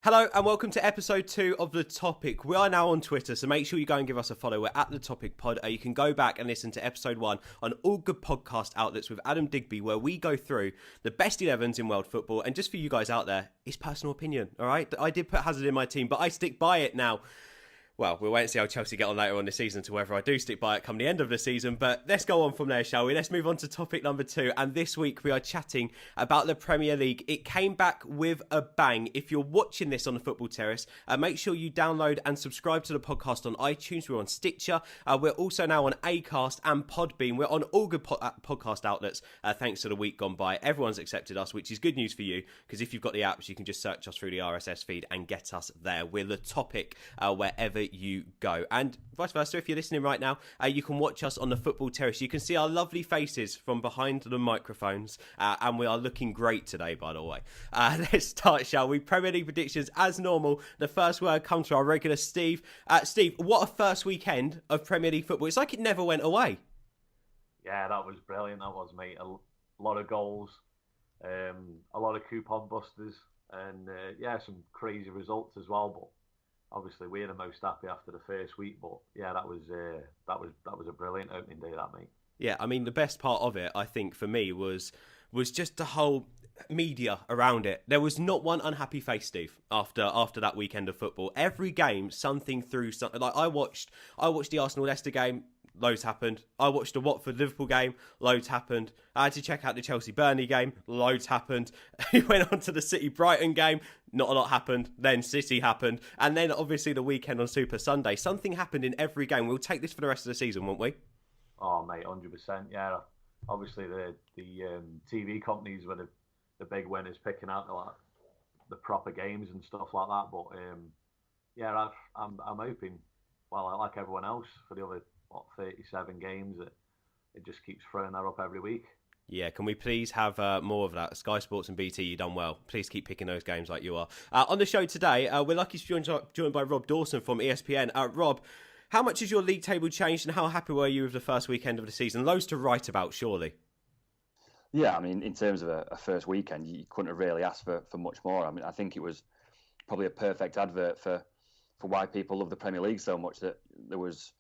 Hello and welcome to episode 2 of The Topic. We are now on Twitter, so make sure you go and give us a follow. We're at The Topic Pod. You can go back and listen to episode 1 on all good podcast outlets with Adam Digby, where we go through the best 11s in world football. And just for you guys out there, it's personal opinion, all right? I did put Hazard in my team, but I stick by it now. Well, we'll wait and see how Chelsea get on later on this season to whether I do stick by it come the end of the season. But let's go on from there, shall we? Let's move on to topic number 2. And this week we are chatting about the Premier League. It came back with a bang. If you're watching this on the Football Terrace, make sure you download and subscribe to the podcast on iTunes. We're on Stitcher. We're also now on Acast and Podbean. We're on all good podcast outlets thanks to the week gone by. Everyone's accepted us, which is good news for you, because if you've got the apps, you can just search us through the RSS feed and get us there. We're The Topic wherever you go, and vice versa. If you're listening right now, you can watch us on the Football Terrace. You can see our lovely faces from behind the microphones, and we are looking great today, by the way. Let's start, shall we? Premier League predictions as normal. The first word comes from our regular Steve. Steve, what a first weekend of Premier League football. It's like it never went away. Yeah, that was brilliant. That was, mate. A lot of goals, a lot of coupon busters, and some crazy results as well. But obviously, we're the most happy after the first week, but yeah, that was a brilliant opening day, that, mate. Yeah, I mean, the best part of it, I think, for me, was just the whole media around it. There was not one unhappy face, Steve, after that weekend of football. Every game, something through something. Like I watched the Arsenal-Leicester game. Loads happened. I watched the Watford-Liverpool game. Loads happened. I had to check out the Chelsea-Burnley game. Loads happened. We went on to the City-Brighton game. Not a lot happened. Then City happened. And then, obviously, the weekend on Super Sunday. Something happened in every game. We'll take this for the rest of the season, won't we? Oh, mate, 100%. Yeah. Obviously, the TV companies were the big winners, picking out the proper games and stuff like that. But, I'm hoping, well, like everyone else, for the other 37 games, it just keeps throwing that up every week. Yeah, can we please have more of that? Sky Sports and BT, you've done well. Please keep picking those games like you are. On the show today, we're lucky to be joined by Rob Dawson from ESPN. Rob, how much has your league table changed, and how happy were you with the first weekend of the season? Loads to write about, surely. Yeah, I mean, in terms of a first weekend, you couldn't have really asked for much more. I mean, I think it was probably a perfect advert for why people love the Premier League so much, that there was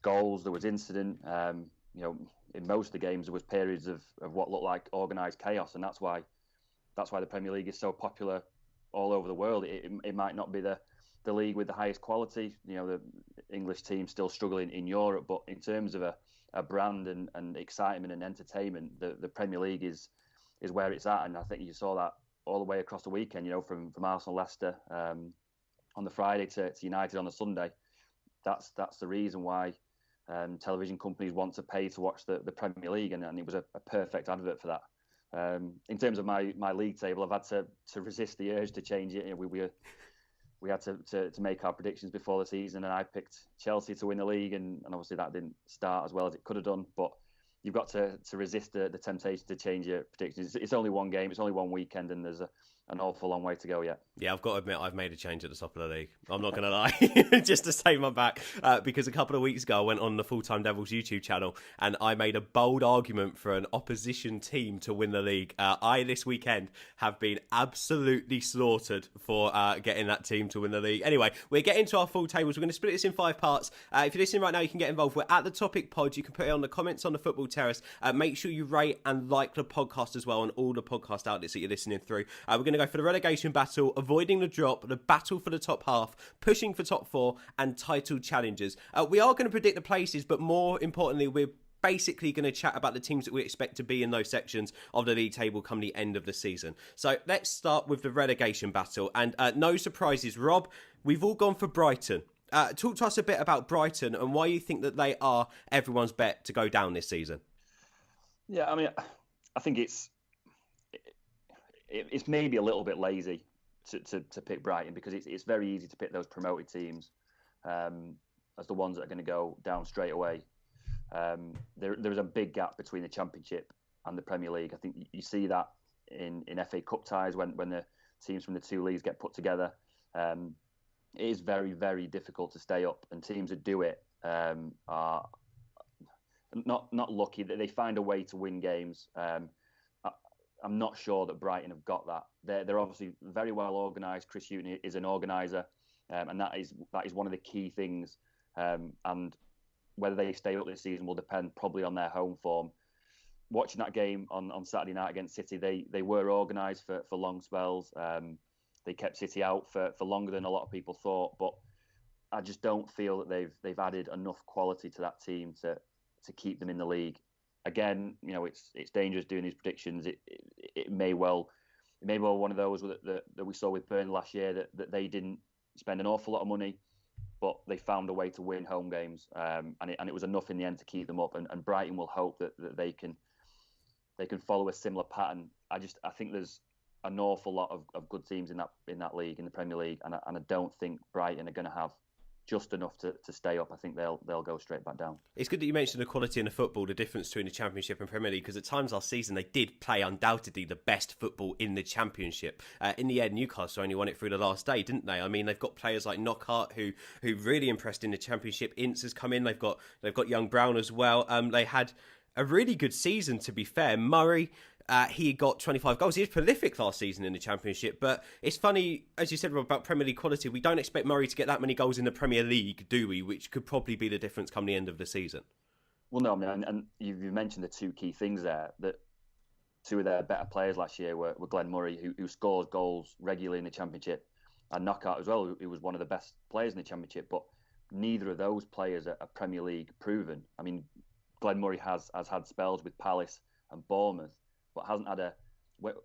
goals, there was incident. In most of the games, there was periods of what looked like organised chaos, and that's why the Premier League is so popular all over the world. It might not be the league with the highest quality. The English team still struggling in Europe, but in terms of a brand and excitement and entertainment, the Premier League is where it's at, and I think you saw that all the way across the weekend. From Arsenal, Leicester on the Friday to United on the Sunday. That's the reason why television companies want to pay to watch the Premier League, and it was a perfect advert for that. In terms of my league table, I've had to resist the urge to change it. We had to make our predictions before the season, and I picked Chelsea to win the league, and obviously that didn't start as well as it could have done. But you've got to resist the temptation to change your predictions. It's only one game, it's only one weekend, and there's an awful long way to go yet. Yeah, I've got to admit, I've made a change at the top of the league. I'm not going to lie, just to save my back, because a couple of weeks ago I went on the Full Time Devils YouTube channel and I made a bold argument for an opposition team to win the league. I, this weekend, have been absolutely slaughtered for getting that team to win the league. Anyway, we're getting to our full tables. We're going to split this in 5 parts. If you're listening right now, you can get involved. We're at The Topic Pod. You can put it on the comments on the Football Terrace. Make sure you rate and like the podcast as well on all the podcast outlets that you're listening through. We're going to go for the relegation battle, avoiding the drop, the battle for the top half, pushing for top 4, and title challenges. We are going to predict the places, but more importantly, we're basically going to chat about the teams that we expect to be in those sections of the league table come the end of the season. So let's start with the relegation battle. And no surprises, Rob, we've all gone for Brighton. Talk to us a bit about Brighton and why you think that they are everyone's bet to go down this season. Yeah, I mean, I think it's maybe a little bit lazy to pick Brighton, because it's very easy to pick those promoted teams as the ones that are going to go down straight away. There's a big gap between the Championship and the Premier League. I think you see that in FA Cup ties when the teams from the two leagues get put together. It is very, very difficult to stay up, and teams that do it are not lucky. They find a way to win games. I'm not sure that Brighton have got that. They're obviously very well organised. Chris Hughton is an organiser, and that is one of the key things. And whether they stay up this season will depend probably on their home form. Watching that game on Saturday night against City, they were organised for long spells. They kept City out for longer than a lot of people thought, but I just don't feel that they've added enough quality to that team to keep them in the league. Again, it's dangerous doing these predictions. It may well one of those that we saw with Burnley last year that they didn't spend an awful lot of money, but they found a way to win home games, and it was enough in the end to keep them up. And Brighton will hope that they can follow a similar pattern. I think there's an awful lot of good teams in that league, in the Premier League, and I don't think Brighton are going to have just enough to stay up. I think they'll go straight back down. It's good that you mentioned the quality in the football, the difference between the Championship and Premier League, because at times last season they did play undoubtedly the best football in the Championship. In the end, Newcastle only won it through the last day, didn't they? I mean, they've got players like Knockaert who really impressed in the Championship. Ince has come in. They've got young Brown as well. They had a really good season, to be fair. Murray, he got 25 goals. He was prolific last season in the Championship, but it's funny, as you said, Rob, about Premier League quality. We don't expect Murray to get that many goals in the Premier League, do we? Which could probably be the difference come the end of the season. Well, no, and you mentioned the two key things there, that two of their better players last year were Glenn Murray, who scores goals regularly in the Championship, and Knockaert as well, who was one of the best players in the Championship, but neither of those players are Premier League proven. I mean, Glenn Murray has had spells with Palace and Bournemouth, but hasn't had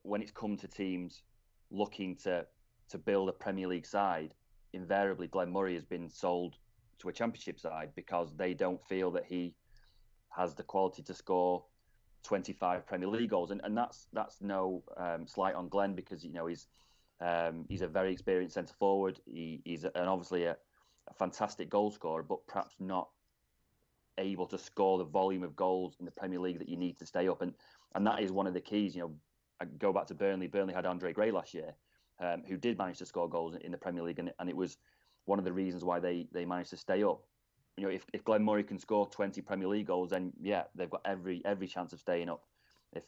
when it's come to teams looking to build a Premier League side, invariably Glenn Murray has been sold to a Championship side because they don't feel that he has the quality to score 25 Premier League goals, and that's no slight on Glenn, because he's a very experienced centre forward. He's obviously a fantastic goal scorer, but perhaps not able to score the volume of goals in the Premier League that you need to stay up, and that is one of the keys. I go back to Burnley. Burnley had Andre Gray last year, who did manage to score goals in the Premier League, and it was one of the reasons why they managed to stay up. If Glenn Murray can score 20 Premier League goals, then yeah, they've got every chance of staying up.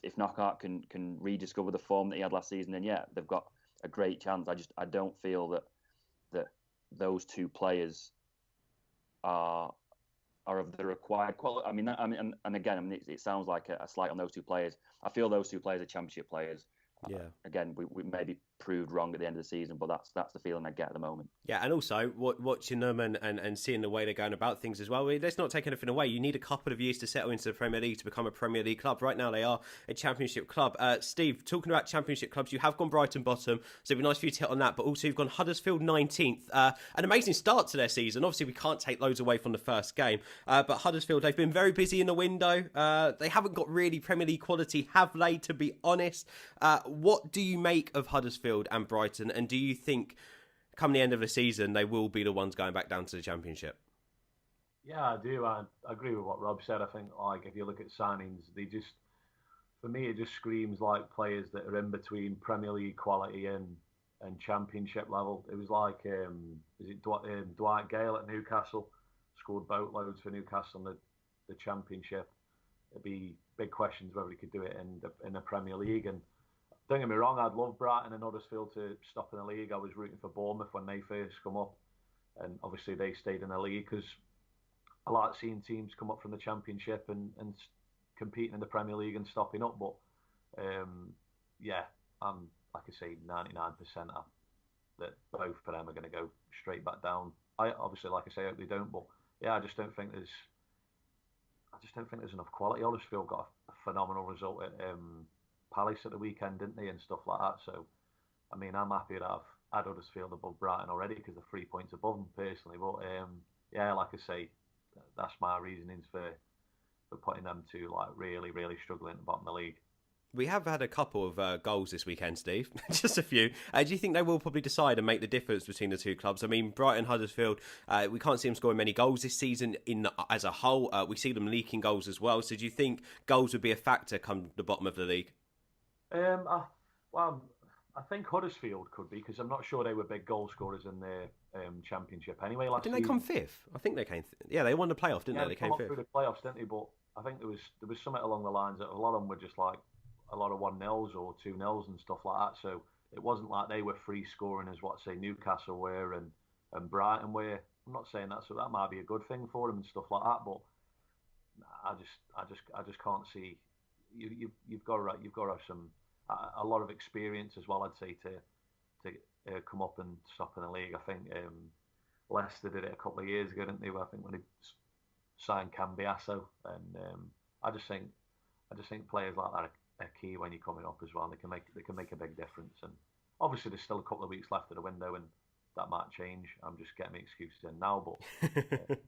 If Knockaert can rediscover the form that he had last season, then yeah, they've got a great chance. I don't feel that those two players are of the required quality. And again, it sounds like a slight on those two players. I feel those two players are Championship players. Yeah. Again, we may be proved wrong at the end of the season, but that's the feeling I get at the moment. Yeah, and also watching them and seeing the way they're going about things as well. Let's not take anything away. You need a couple of years to settle into the Premier League to become a Premier League club. Right now, they are a Championship club. Steve, talking about Championship clubs, you have gone Brighton bottom, so it'd be nice for you to hit on that. But also, you've gone Huddersfield 19th. An amazing start to their season. Obviously, we can't take loads away from the first game, but Huddersfield, they've been very busy in the window. They haven't got really Premier League quality, have they? To be honest, what do you make of Huddersfield and Brighton, and do you think come the end of the season they will be the ones going back down to the Championship? Yeah, I do. I agree with what Rob said. I think, if you look at signings, for me, it just screams like players that are in between Premier League quality and Championship level. It was like, Dwight Gale at Newcastle, scored boatloads for Newcastle in the Championship. It'd be big questions whether he could do it in the Premier League. And don't get me wrong, I'd love Brighton and Huddersfield to stop in the league. I was rooting for Bournemouth when they first come up, and obviously they stayed in the league because I like seeing teams come up from the Championship and competing in the Premier League and stopping up. But I'm, like I say, 99% that both of them are going to go straight back down. I obviously, like I say, I hope they don't. But yeah, I just don't think there's enough quality. Huddersfield got a phenomenal result at Palace at the weekend, didn't they, and stuff like that. So, I mean, I'm happy that I've had Huddersfield above Brighton already because they're 3 points above them personally. But like I say, that's my reasonings for putting them to really, really struggling at the bottom of the league. We have had a couple of goals this weekend, Steve. Just a few. Do you think they will probably decide and make the difference between the two clubs? I mean, Brighton, Huddersfield, we can't see them scoring many goals this season as a whole. We see them leaking goals as well. So do you think goals would be a factor come the bottom of the league? I think Huddersfield could be, because I'm not sure they were big goal scorers in their Championship anyway. Didn't they come fifth? I think they came. They won the playoff, didn't they? They came fifth through the playoffs, didn't they? But I think there was something along the lines that a lot of them were just like, a lot of 1-0s or 2-0s and stuff like that. So it wasn't like they were free scoring as what say Newcastle were and Brighton were. I'm not saying that, so that might be a good thing for them and stuff like that. But I just can't see. You've got to have some a lot of experience as well. I'd say to come up and stop in the league. I think Leicester did it a couple of years ago, didn't they? I think when they signed Cambiasso, and I just think players like that are key when you're coming up as well. They can make a big difference. And obviously, there's still a couple of weeks left of the window, and that might change. I'm just getting my excuses in now, but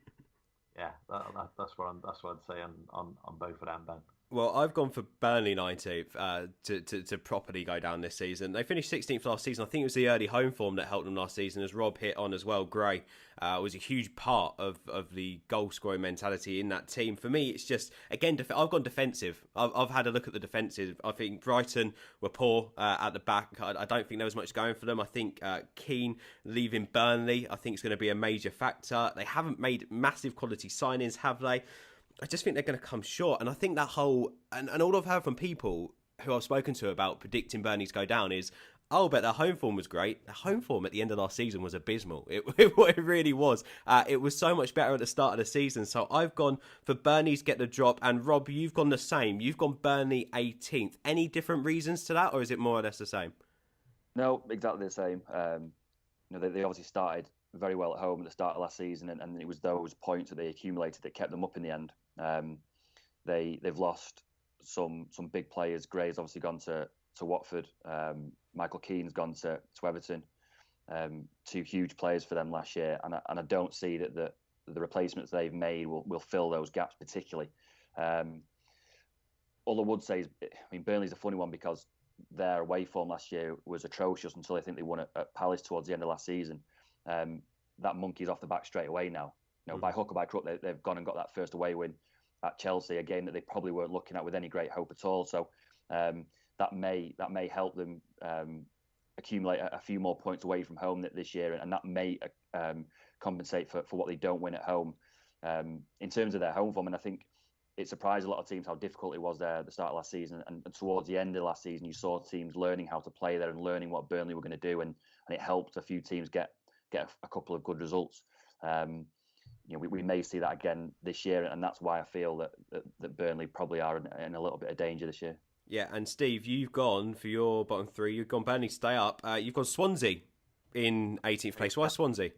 yeah, that's what I'd say on both of them, Ben. Well, I've gone for Burnley 19th to properly go down this season. They finished 16th last season. I think it was the early home form that helped them last season, as Rob hit on as well. Gray was a huge part of the goal-scoring mentality in that team. For me, it's just, again, I've gone defensive. I've had a look at the defensive. I think Brighton were poor at the back. I don't think there was much going for them. I think Keane leaving Burnley, I think, is going to be a major factor. They haven't made massive quality signings, have they? I just think they're going to come short. And I think that whole... And all I've heard from people who I've spoken to about predicting Burnley to go down is, oh, but their home form was great. Their home form at the end of last season was abysmal. It really was. It was so much better at the start of the season. So I've gone for Burnley to get the drop. And Rob, you've gone the same. You've gone Burnley 18th. Any different reasons to that, or is it more or less the same? No, exactly the same. They obviously started very well at home at the start of last season, and it was those points that they accumulated that kept them up in the end. They've lost some big players. Gray's obviously gone to Watford. Michael Keane's gone to Everton. Two huge players for them last year, and I don't see that the replacements they've made will fill those gaps particularly. All I would say is, Burnley's a funny one because their away form last year was atrocious until I think they won at Palace towards the end of last season. That monkey's off the back straight away now. By hook or by crook, they've gone and got that first away win at Chelsea, a game that they probably weren't looking at with any great hope at all. So that may help them accumulate a few more points away from home this year, and that may compensate for what they don't win at home. In terms of their home form, and I think it surprised a lot of teams how difficult it was there at the start of last season, and towards the end of last season, you saw teams learning how to play there and learning what Burnley were going to do, and it helped a few teams get a couple of good results. We may see that again this year, and that's why I feel that Burnley probably are in a little bit of danger this year. Yeah, and Steve, you've gone for your bottom three. You've gone Burnley stay up. You've gone Swansea in 18th place. Why Swansea?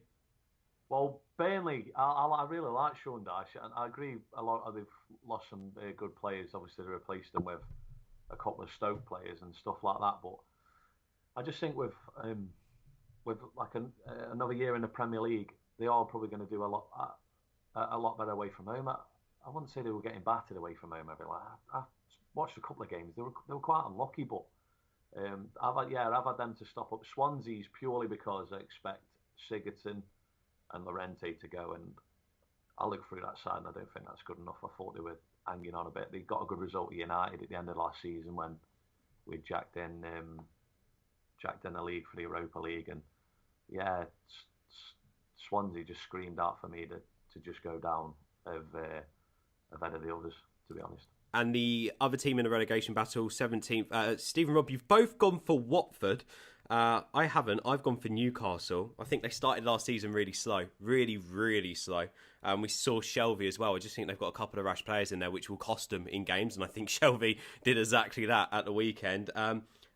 Well, Burnley, I really like Sean Dyche, and I agree a lot. They've lost some good players. Obviously, they replaced them with a couple of Stoke players and stuff like that. But I just think with like another year in the Premier League, they are probably going to do a lot better away from home. I wouldn't say they were getting battered away from home. I watched a couple of games. They were quite unlucky, but I've had them to stop up. Swansea's purely because I expect Sigurdsson and Llorente to go, and I look through that side and I don't think that's good enough. I thought they were hanging on a bit. They got a good result at United at the end of last season when we jacked in the league for the Europa League, and Swansea just screamed out for me to just go down ahead of the others, to be honest. And the other team in the relegation battle, 17th. Stephen, Rob, you've both gone for Watford. I haven't. I've gone for Newcastle. I think they started last season really slow. Really, really slow. We saw Shelvey as well. I just think they've got a couple of rash players in there which will cost them in games. And I think Shelvey did exactly that at the weekend.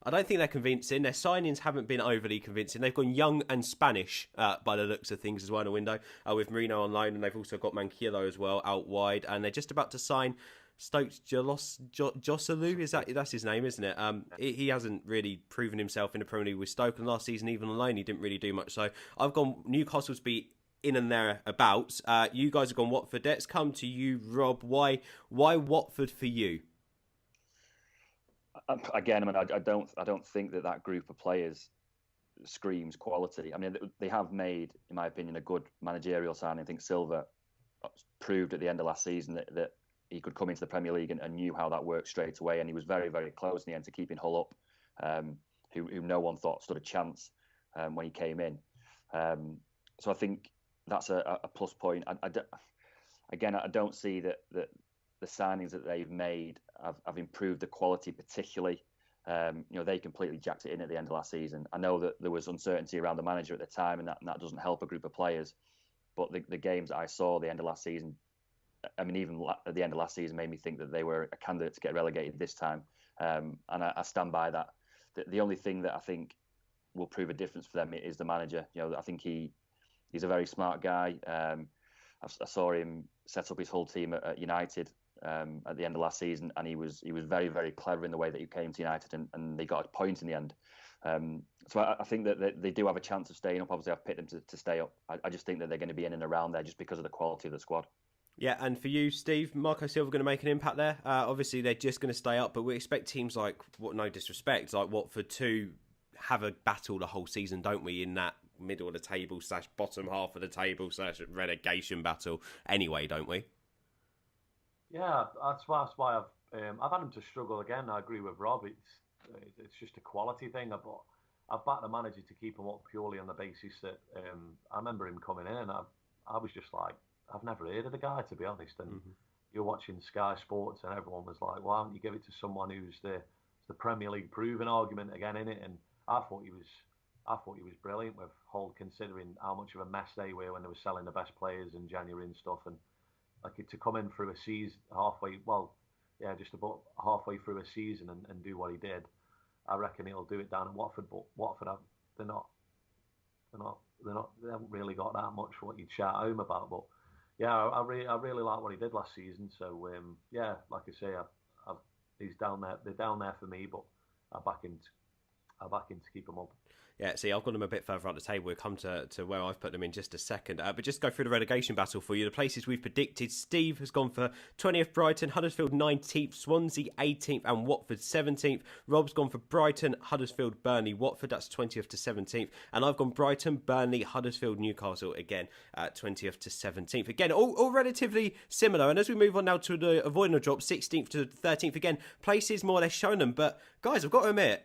I don't think they're convincing. Their signings haven't been overly convincing. They've gone young and Spanish by the looks of things as well in the window with Merino on loan. And they've also got Manquillo as well out wide. And they're just about to sign Stokes Joselu, that's his name, isn't it? He hasn't really proven himself in the Premier League with Stoke, and last season, even alone, he didn't really do much. So I've gone Newcastle to be in and thereabouts. You guys have gone Watford. Let's come to you, Rob. Why Watford for you? Again, I don't think that group of players screams quality. They have made, in my opinion, a good managerial signing. I think Silva proved at the end of last season that he could come into the Premier League and knew how that worked straight away, and he was very, very close in the end to keeping Hull up, who no one thought stood a chance when he came in. So I think that's a plus point. I don't see that the signings that they've made have improved the quality particularly. They completely jacked it in at the end of last season. I know that there was uncertainty around the manager at the time, and that doesn't help a group of players. But the games that I saw at the end of last season, I mean, even at the end of last season, made me think that they were a candidate to get relegated this time. And I stand by that. The only thing that I think will prove a difference for them is the manager. I think he's a very smart guy. I saw him set up his whole team at United at the end of last season, and he was very, very clever in the way that he came to United, and they got a point in the end. So I think that they do have a chance of staying up. Obviously, I've picked them to stay up. I just think that they're going to be in and around there just because of the quality of the squad. Yeah, and for you, Steve, Marco Silva going to make an impact there? Obviously, they're just going to stay up, but we expect teams like, no disrespect, like Watford to have a battle the whole season, don't we, in that middle of the table / bottom half of the table / relegation battle anyway, don't we? Yeah, that's why I've had him to struggle again. I agree with Rob. It's just a quality thing. I've backed the manager to keep him up purely on the basis that I remember him coming in, and I was just like, I've never heard of the guy, to be honest. And you're watching Sky Sports, and everyone was like, "Why don't you give it to someone who's the Premier League proven argument again in it?" And I thought he was brilliant with Hull, considering how much of a mess they were when they were selling the best players in January and stuff. And like to come in through a season just about halfway through a season and do what he did, I reckon he'll do it down at Watford. But Watford, they haven't really got that much for what you'd shout home about. But yeah, I really like what he did last season. So like I say, he's down there. They're down there for me, but I back him to keep him up. Yeah, see, I've got them a bit further up the table. We'll come to where I've put them in just a second. But just go through the relegation battle for you. The places we've predicted. Steve has gone for 20th Brighton, Huddersfield 19th, Swansea 18th and Watford 17th. Rob's gone for Brighton, Huddersfield, Burnley, Watford. That's 20th to 17th. And I've gone Brighton, Burnley, Huddersfield, Newcastle again, 20th to 17th. Again, all relatively similar. And as we move on now to the avoiding a drop, 16th to 13th. Again, places more or less showing them. But guys, I've got to admit,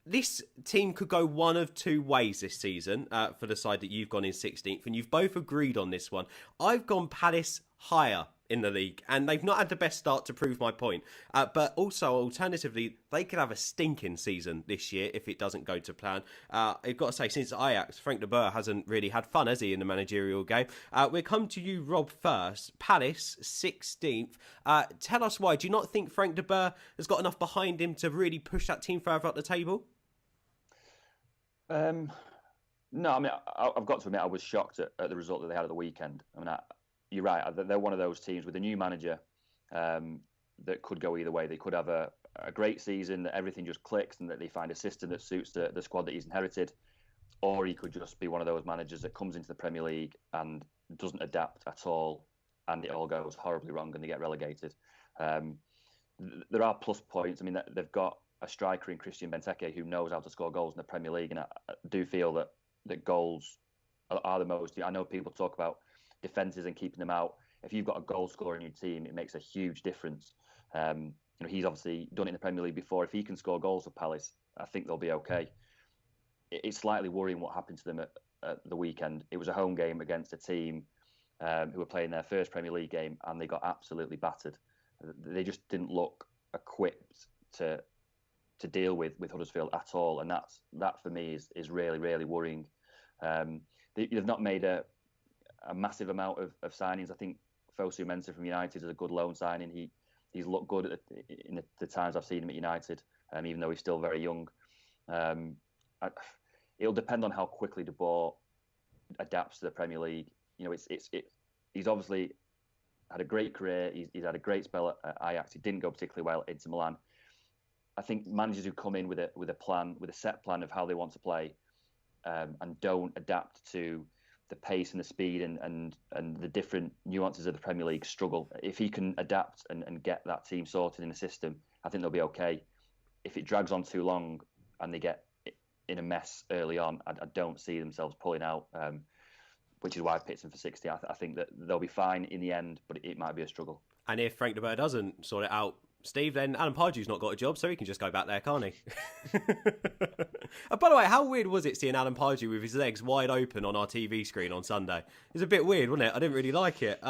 this team could go one of two ways this season for the side that you've gone in 16th, and you've both agreed on this one. I've gone Palace higher in the league, and they've not had the best start to prove my point. But also, alternatively, they could have a stinking season this year if it doesn't go to plan. I've got to say, since Ajax, Frank de Boer hasn't really had fun, has he, in the managerial game? We'll come to you, Rob, first. Palace, 16th. Tell us why. Do you not think Frank de Boer has got enough behind him to really push that team further up the table? No, I mean, I've got to admit I was shocked at the result that they had at the weekend. I mean, you're right. They're one of those teams with a new manager that could go either way. They could have a great season that everything just clicks and that they find a system that suits the squad that he's inherited, or he could just be one of those managers that comes into the Premier League and doesn't adapt at all, and it all goes horribly wrong and they get relegated. There are plus points. I mean, they've got a striker in Christian Benteke who knows how to score goals in the Premier League, and I do feel that goals are the most. I know people talk about defences and keeping them out. If you've got a goal scorer in your team, it makes a huge difference. He's obviously done it in the Premier League before. If he can score goals for Palace, I think they'll be okay. It's slightly worrying what happened to them at the weekend. It was a home game against a team who were playing their first Premier League game, and they got absolutely battered. They just didn't look equipped to deal with Huddersfield at all, and that for me is really, really worrying. They've not made a massive amount of signings. I think Fosu Mensah from United is a good loan signing. He's looked good in the times I've seen him at United, even though he's still very young. It'll depend on how quickly De Boer adapts to the Premier League. He's obviously had a great career. He's had a great spell at Ajax. He didn't go particularly well at Inter Milan. I think managers who come in with a plan, with a set plan of how they want to play, and don't adapt to the pace and the speed and the different nuances of the Premier League struggle. If he can adapt and get that team sorted in a system, I think they'll be okay. If it drags on too long and they get in a mess early on, I don't see themselves pulling out, which is why I picked them for 60. I think that they'll be fine in the end, but it might be a struggle. And if Frank de Boer doesn't sort it out Steve, then Alan Pardew's not got a job, so he can just go back there, can't he? By the way, how weird was it seeing Alan Pardew with his legs wide open on our TV screen on Sunday? It was a bit weird, wasn't it? I didn't really like it.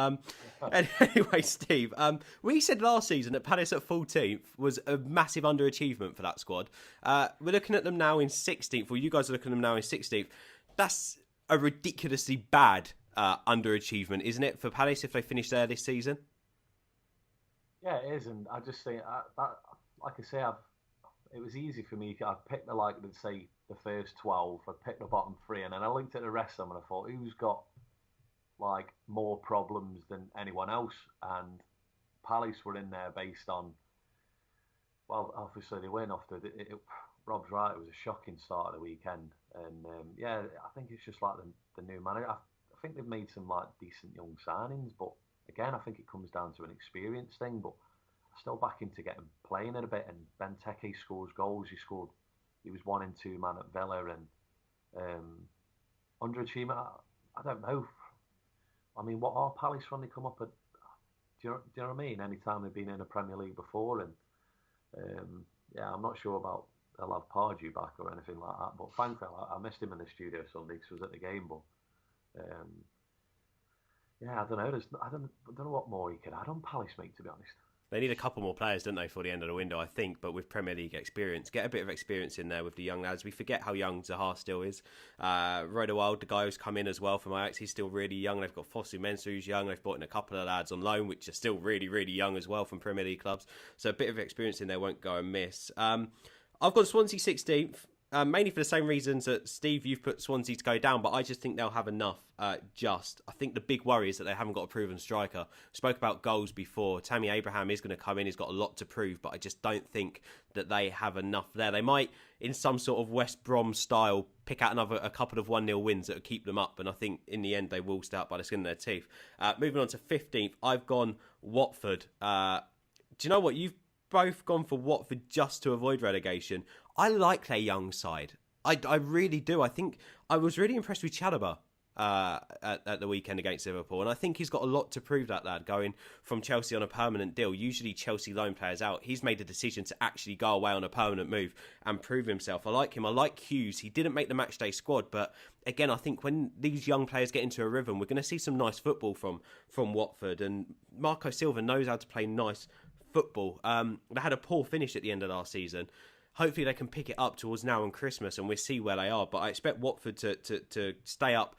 Anyway, Steve, we said last season that Palace at 14th was a massive underachievement for that squad. We're looking at them now in 16th, or you guys are looking at them now in 16th. That's a ridiculously bad underachievement, isn't it, for Palace if they finish there this season? Yeah, it is, and I just think that, like I say, it was easy for me. I picked let's say the first 12. I picked the bottom 3, and then I looked at the rest of them, and I thought, who's got like more problems than anyone else? And Palace were in there based on, well, obviously they went off Rob's right. It was a shocking start of the weekend, and yeah, I think it's just like the new manager. I think they've made some like decent young signings, but again, I think it comes down to an experience thing, but I still back him to get him playing in a bit. And Benteke scores goals. He was 1 and 2 man at Villa, and underachievement. I don't know. I mean, what are Palace when they come up at? Do you know what I mean? Anytime they've been in the Premier League before, and yeah, I'm not sure about they'll have Pardew back or anything like that. But thankfully, I missed him in the studio Sunday because I was at the game, but. Yeah, I don't know. I don't know what more he could add on Palace, mate, to be honest. They need a couple more players, don't they, for the end of the window, I think, but with Premier League experience. Get a bit of experience in there with the young lads. We forget how young Zaha still is. Rodewald, the guy who's come in as well from Ajax, he's still really young. They've got Fosu Mensah, who's young. They've brought in a couple of lads on loan, which are still really, really young as well from Premier League clubs. So a bit of experience in there won't go amiss. I've got Swansea 16th. Mainly for the same reasons that, Steve, you've put Swansea to go down, but I just think they'll have enough. I think the big worry is that they haven't got a proven striker. We spoke about goals before. Tammy Abraham is going to come in. He's got a lot to prove, but I just don't think that they have enough there. They might, in some sort of West Brom style, pick out a couple of 1-0 wins that will keep them up, and I think in the end they will stay up by the skin of their teeth. Moving on to 15th, I've gone Watford. Do you know what? You've both gone for Watford just to avoid relegation. I like their young side. I really do. I think I was really impressed with Chalobah at the weekend against Liverpool, and I think he's got a lot to prove, that lad, going from Chelsea on a permanent deal. Usually Chelsea loan players out. He's made a decision to actually go away on a permanent move and prove himself. I like him. I like Hughes. He didn't make the matchday squad, but again, I think when these young players get into a rhythm, we're going to see some nice football from Watford, and Marco Silva knows how to play nice football. They had a poor finish at the end of last season. Hopefully they can pick it up towards now and Christmas, and we'll see where they are. But I expect Watford to stay up.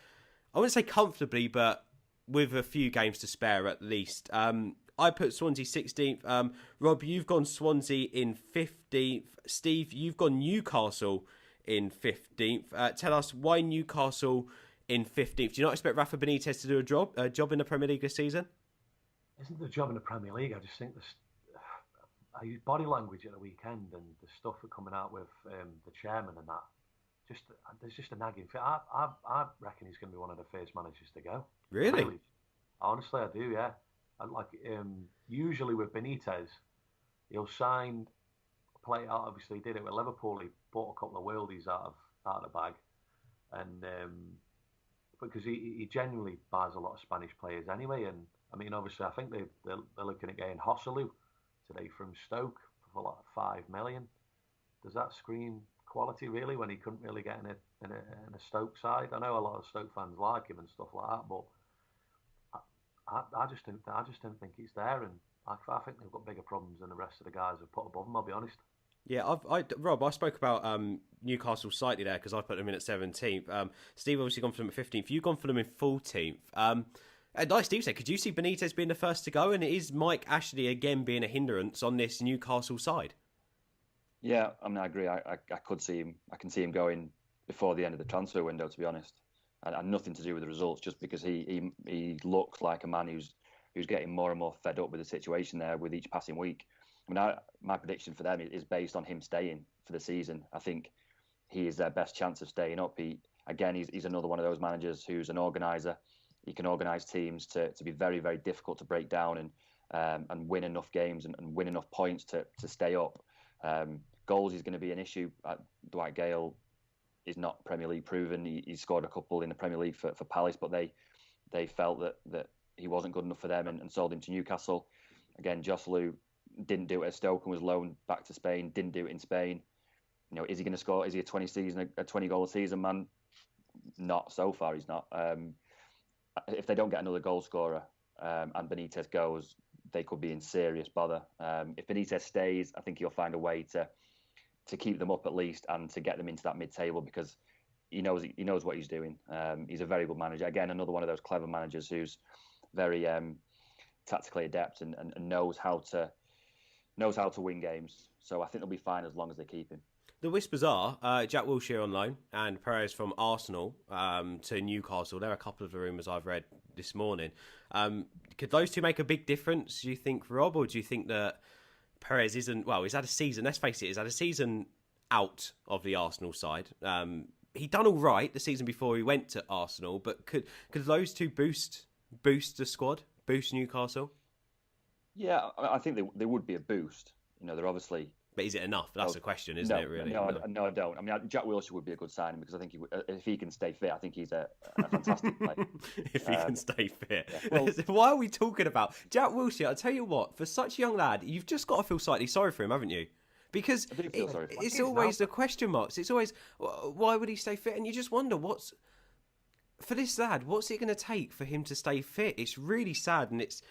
I wouldn't say comfortably, but with a few games to spare at least. I put Swansea 16th. Rob, you've gone Swansea in 15th. Steve, you've gone Newcastle in 15th. Tell us why Newcastle in 15th. Do you not expect Rafa Benitez to do a job in the Premier League this season? Isn't the job in the Premier League? I just think I use body language at the weekend, and the stuff that's coming out with the chairman and that. There's just a nagging fit. I reckon he's going to be one of the first managers to go. Really? Honestly, I do. Yeah. Usually with Benitez, he'll sign a player. Obviously, he did it with Liverpool. He bought a couple of worldies out of the bag, and because he genuinely buys a lot of Spanish players anyway. And I mean, obviously, I think they're looking at getting Joselu today from Stoke for like 5 million. Does that scream quality really when he couldn't really get in a Stoke side? I know a lot of Stoke fans like him and stuff like that, but I just don't think he's there, and I think they've got bigger problems than the rest of the guys who've put above them. I'll be honest. Yeah, Rob, I spoke about Newcastle slightly there because I put them in at 17th. Steve obviously gone for them at 15th. You've gone for them in 14th. And like Steve said, could you see Benitez being the first to go? And is Mike Ashley again being a hindrance on this Newcastle side? Yeah, I mean, I agree. I could see him. I can see him going before the end of the transfer window, to be honest, and nothing to do with the results. Just because he looks like a man who's getting more and more fed up with the situation there with each passing week. I mean, my prediction for them is based on him staying for the season. I think he is their best chance of staying up. He's another one of those managers who's an organizer. He can organise teams to be very, very difficult to break down and win enough games and win enough points to stay up. Goals is going to be an issue. Dwight Gale is not Premier League proven. He scored a couple in the Premier League for Palace, but they felt that he wasn't good enough for them and sold him to Newcastle. Again, Joselu, didn't do it at Stoke and was loaned back to Spain. Didn't do it in Spain. You know, is he going to score? Is he a 20 goal a season man? Not so far. He's not. If they don't get another goal scorer and Benitez goes, they could be in serious bother. If Benitez stays, I think he'll find a way to keep them up at least and to get them into that mid-table, because he knows what he's doing. He's a very good manager. Again, another one of those clever managers who's very tactically adept and knows how to win games. So I think they'll be fine as long as they keep him. The whispers are Jack Wilshere on loan and Perez from Arsenal to Newcastle. There are a couple of the rumours I've read this morning. Could those two make a big difference, do you think, Rob? Or do you think that Perez isn't... Well, he's had a season, let's face it, he's had a season out of the Arsenal side. He done all right the season before he went to Arsenal, but could those two boost the squad, boost Newcastle? Yeah, I think they would be a boost. You know, they're obviously... But is it enough? That's the question, isn't it, really? No, I don't. I mean, Jack Wilshere would be a good signing because I think if he can stay fit, I think he's a fantastic player. If he can stay fit. Yeah. Well, why are we talking about Jack Wilshere? I'll tell you what, for such a young lad, you've just got to feel slightly sorry for him, haven't you? Because it's always the question marks. It's always, why would he stay fit? And you just wonder, for this lad, what's it going to take for him to stay fit? It's really sad, and it's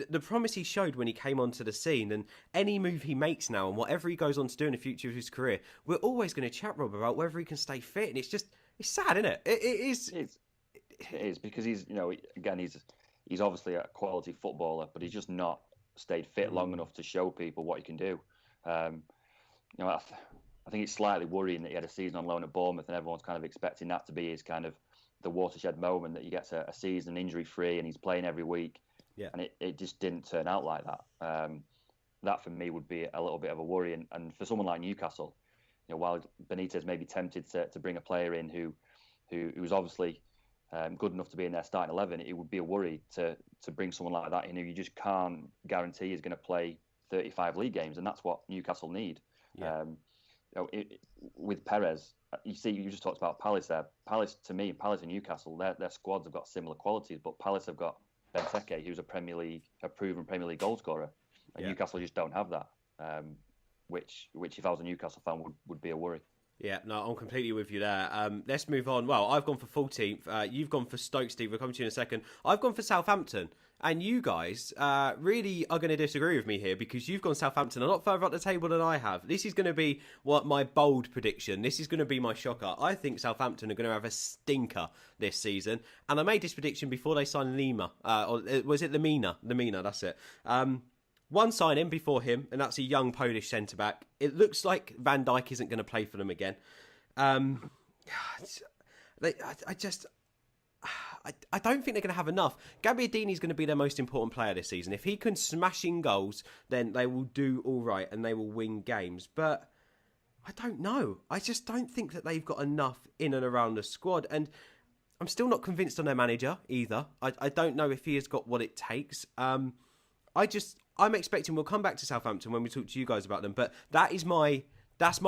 the promise he showed when he came onto the scene, and any move he makes now and whatever he goes on to do in the future of his career, we're always going to chat, Rob, about whether he can stay fit. And it's sad, isn't it? It is. It is because he's obviously a quality footballer, but he's just not stayed fit long enough to show people what he can do. I think it's slightly worrying that he had a season on loan at Bournemouth and everyone's kind of expecting that to be his kind of the watershed moment, that he gets a season injury-free and he's playing every week. Yeah. And it just didn't turn out like that. That for me would be a little bit of a worry. And for someone like Newcastle, while Benitez may be tempted to bring a player in who's obviously good enough to be in their starting 11, it would be a worry to bring someone like that in who you just can't guarantee is going to play 35 league games, and that's what Newcastle need. Yeah. With Perez, you just talked about Palace there. Palace and Newcastle, their squads have got similar qualities, but Palace have got Benteke, who's a proven Premier League goal scorer, and Newcastle just don't have that. Which if I was a Newcastle fan would be a worry. Yeah, no, I'm completely with you there. Let's move on. Well, I've gone for 14th. You've gone for Stoke, Steve. We'll come to you in a second. I've gone for Southampton. And you guys really are going to disagree with me here because you've gone Southampton a lot further up the table than I have. This is going to be my bold prediction. This is going to be my shocker. I think Southampton are going to have a stinker this season. And I made this prediction before they signed Lima. Or was it Lemina? Lemina, that's it. One signing before him, and that's a young Polish centre-back. It looks like Van Dijk isn't going to play for them again. I don't think they're going to have enough. Gabbiadini's going to be their most important player this season. If he can smash in goals, then they will do all right and they will win games. But I don't know. I just don't think that they've got enough in and around the squad. And I'm still not convinced on their manager either. I don't know if he has got what it takes. I'm expecting we'll come back to Southampton when we talk to you guys about them. But that's my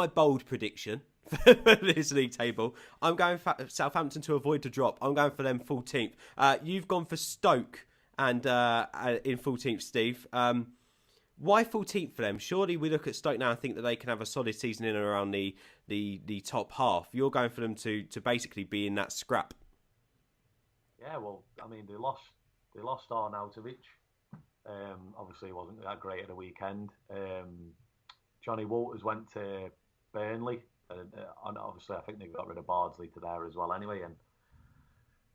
bold prediction for this league table. I'm going for Southampton to avoid the drop. I'm going for them 14th. You've gone for Stoke and in 14th, Steve. Why 14th for them? Surely we look at Stoke now and think that they can have a solid season in and around the top half. You're going for them to basically be in that scrap. Yeah, well, I mean, they lost Arnautovic. Obviously, it wasn't that great at the weekend. Johnny Walters went to Burnley. And obviously, I think they got rid of Bardsley to there as well anyway. And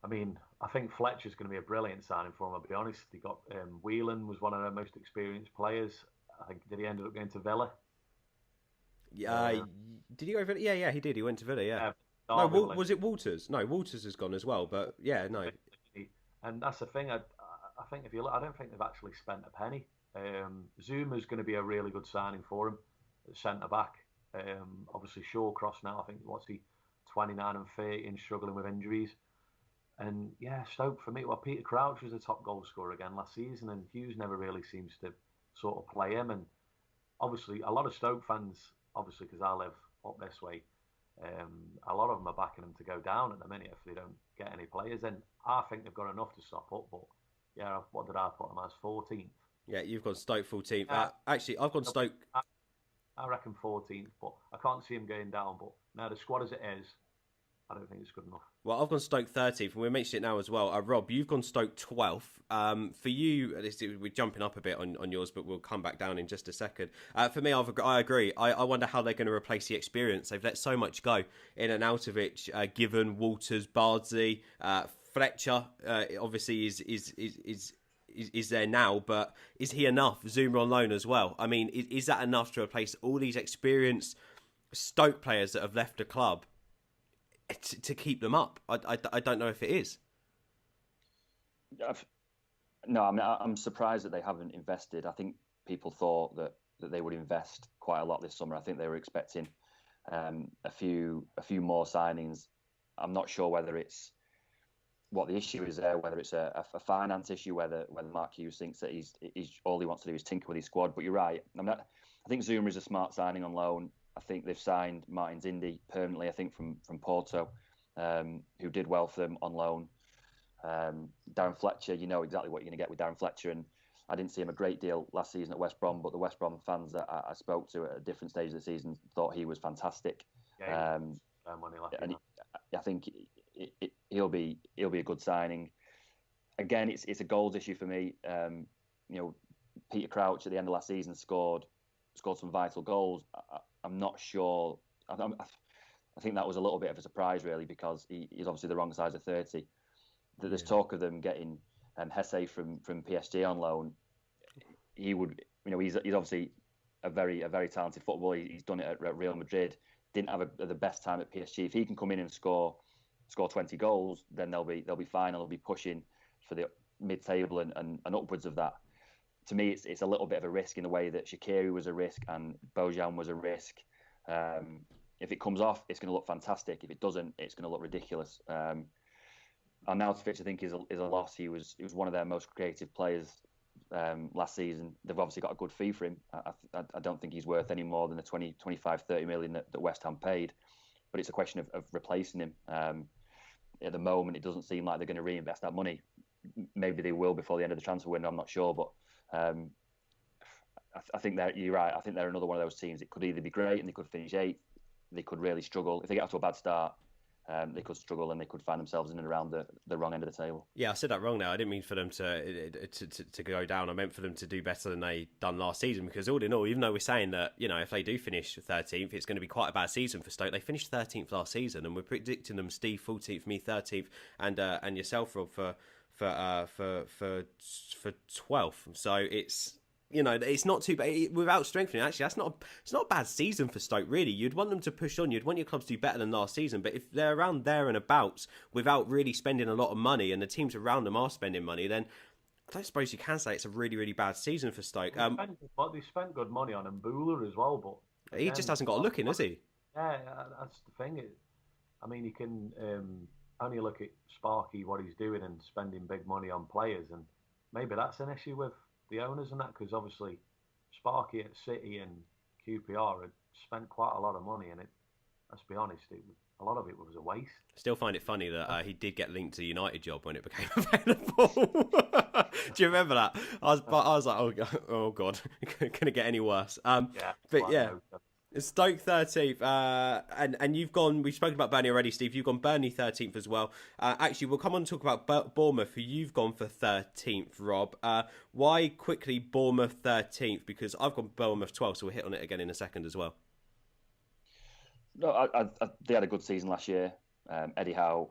I mean, I think Fletcher's going to be a brilliant signing for him, I'll be honest. They got Whelan was one of their most experienced players. I think, did he end up going to Villa? Yeah, did he go to Villa? Yeah, he did. He went to Villa, yeah. No, was it Walters? No, Walters has gone as well, but yeah, no. And that's the thing, I think if you look, I don't think they've actually spent a penny. Zuma's going to be a really good signing for him at centre-back. Obviously Shawcross now, I think, what's he, 29 and 30 and struggling with injuries. And yeah, Stoke for me, well, Peter Crouch was the top goal scorer again last season, and Hughes never really seems to sort of play him. And obviously a lot of Stoke fans, obviously because I live up this way, a lot of them are backing them to go down at the minute if they don't get any players. And I think they've got enough to stop up, but yeah, what did I put them as? 14th? Yeah, you've gone Stoke 14th. Uh, Actually, I've gone Stoke. I reckon 14th, but I can't see him going down. But now the squad as it is, I don't think it's good enough. Well, I've gone Stoke 30th, and we'll mention it now as well. Rob, you've gone Stoke 12th. For you, we're jumping up a bit on yours, but we'll come back down in just a second. For me, I agree. I wonder how they're going to replace the experience. They've let so much go in and out of it. Given, Walters, Bardsley, Fletcher, obviously is there now, but is he enough? Zuma on loan as well. I mean, is that enough to replace all these experienced Stoke players that have left the club? To keep them up, I don't know if it is. No, I mean I'm surprised that they haven't invested. I think people thought that they would invest quite a lot this summer. I think they were expecting a few more signings. I'm not sure whether it's what the issue is there, whether it's a finance issue, whether Mark Hughes thinks that he's all he wants to do is tinker with his squad. But you're right. I think Zuma is a smart signing on loan. I think they've signed Martin Zindi permanently, I think, from Porto, who did well for them on loan. Darren Fletcher, you know exactly what you're going to get with Darren Fletcher. And I didn't see him a great deal last season at West Brom, but the West Brom fans that I spoke to at a different stage of the season thought he was fantastic. Yeah, and I think he'll be a good signing. Again, it's a goals issue for me. Peter Crouch at the end of last season scored some vital goals. I'm not sure. I think that was a little bit of a surprise, really, because he's obviously the wrong size of 30. There's talk of them getting Hesse from PSG on loan. He would, he's obviously a very talented footballer. He's done it at Real Madrid. Didn't have the best time at PSG. If he can come in and score 20 goals, then they'll be fine. They'll be pushing for the mid-table and upwards of that. To me, it's a little bit of a risk in the way that Shaqiri was a risk and Bojan was a risk. If it comes off, it's going to look fantastic. If it doesn't, it's going to look ridiculous. Arnautovic, I think, is a loss. He was one of their most creative players last season. They've obviously got a good fee for him. I don't think he's worth any more than the 20, 25, 30 million that West Ham paid. But it's a question of replacing him. At the moment, it doesn't seem like they're going to reinvest that money. Maybe they will before the end of the transfer window. I'm not sure, but I think you're right. I think they're another one of those teams. It could either be great and they could finish 8th. They could really struggle. If they get off to a bad start, they could struggle and they could find themselves in and around the wrong end of the table. Yeah, I said that wrong now. I didn't mean for them to go down. I meant for them to do better than they done last season, because all in all, even though we're saying that, if they do finish 13th, it's going to be quite a bad season for Stoke. They finished 13th last season, and we're predicting them, Steve 14th, me 13th, and yourself, Rob, for 12th. So it's it's not too bad without strengthening. Actually, it's not a bad season for Stoke, really. You'd want them to push on. You'd want your clubs to do better than last season. But if they're around there and abouts without really spending a lot of money, and the teams around them are spending money, then I don't suppose you can say it's a really, really bad season for Stoke. They spent good money on Mbula as well, but he just hasn't got a look in, has he? Yeah, that's the thing. You can only look at Sparky, what he's doing, and spending big money on players, and maybe that's an issue with the owners and that, because obviously Sparky at City and QPR had spent quite a lot of money, and let's be honest, a lot of it was a waste. Still find it funny that he did get linked to the United job when it became available. Do you remember that? I was like, oh god, can it get any worse? Stoke 13th, and you've gone. We've spoken about Burnley already, Steve. You've gone Burnley 13th as well. Actually, we'll come on and talk about Bournemouth, who you've gone for 13th, Rob. Why quickly Bournemouth 13th? Because I've gone Bournemouth 12th, so we'll hit on it again in a second as well. No, they had a good season last year. Eddie Howe,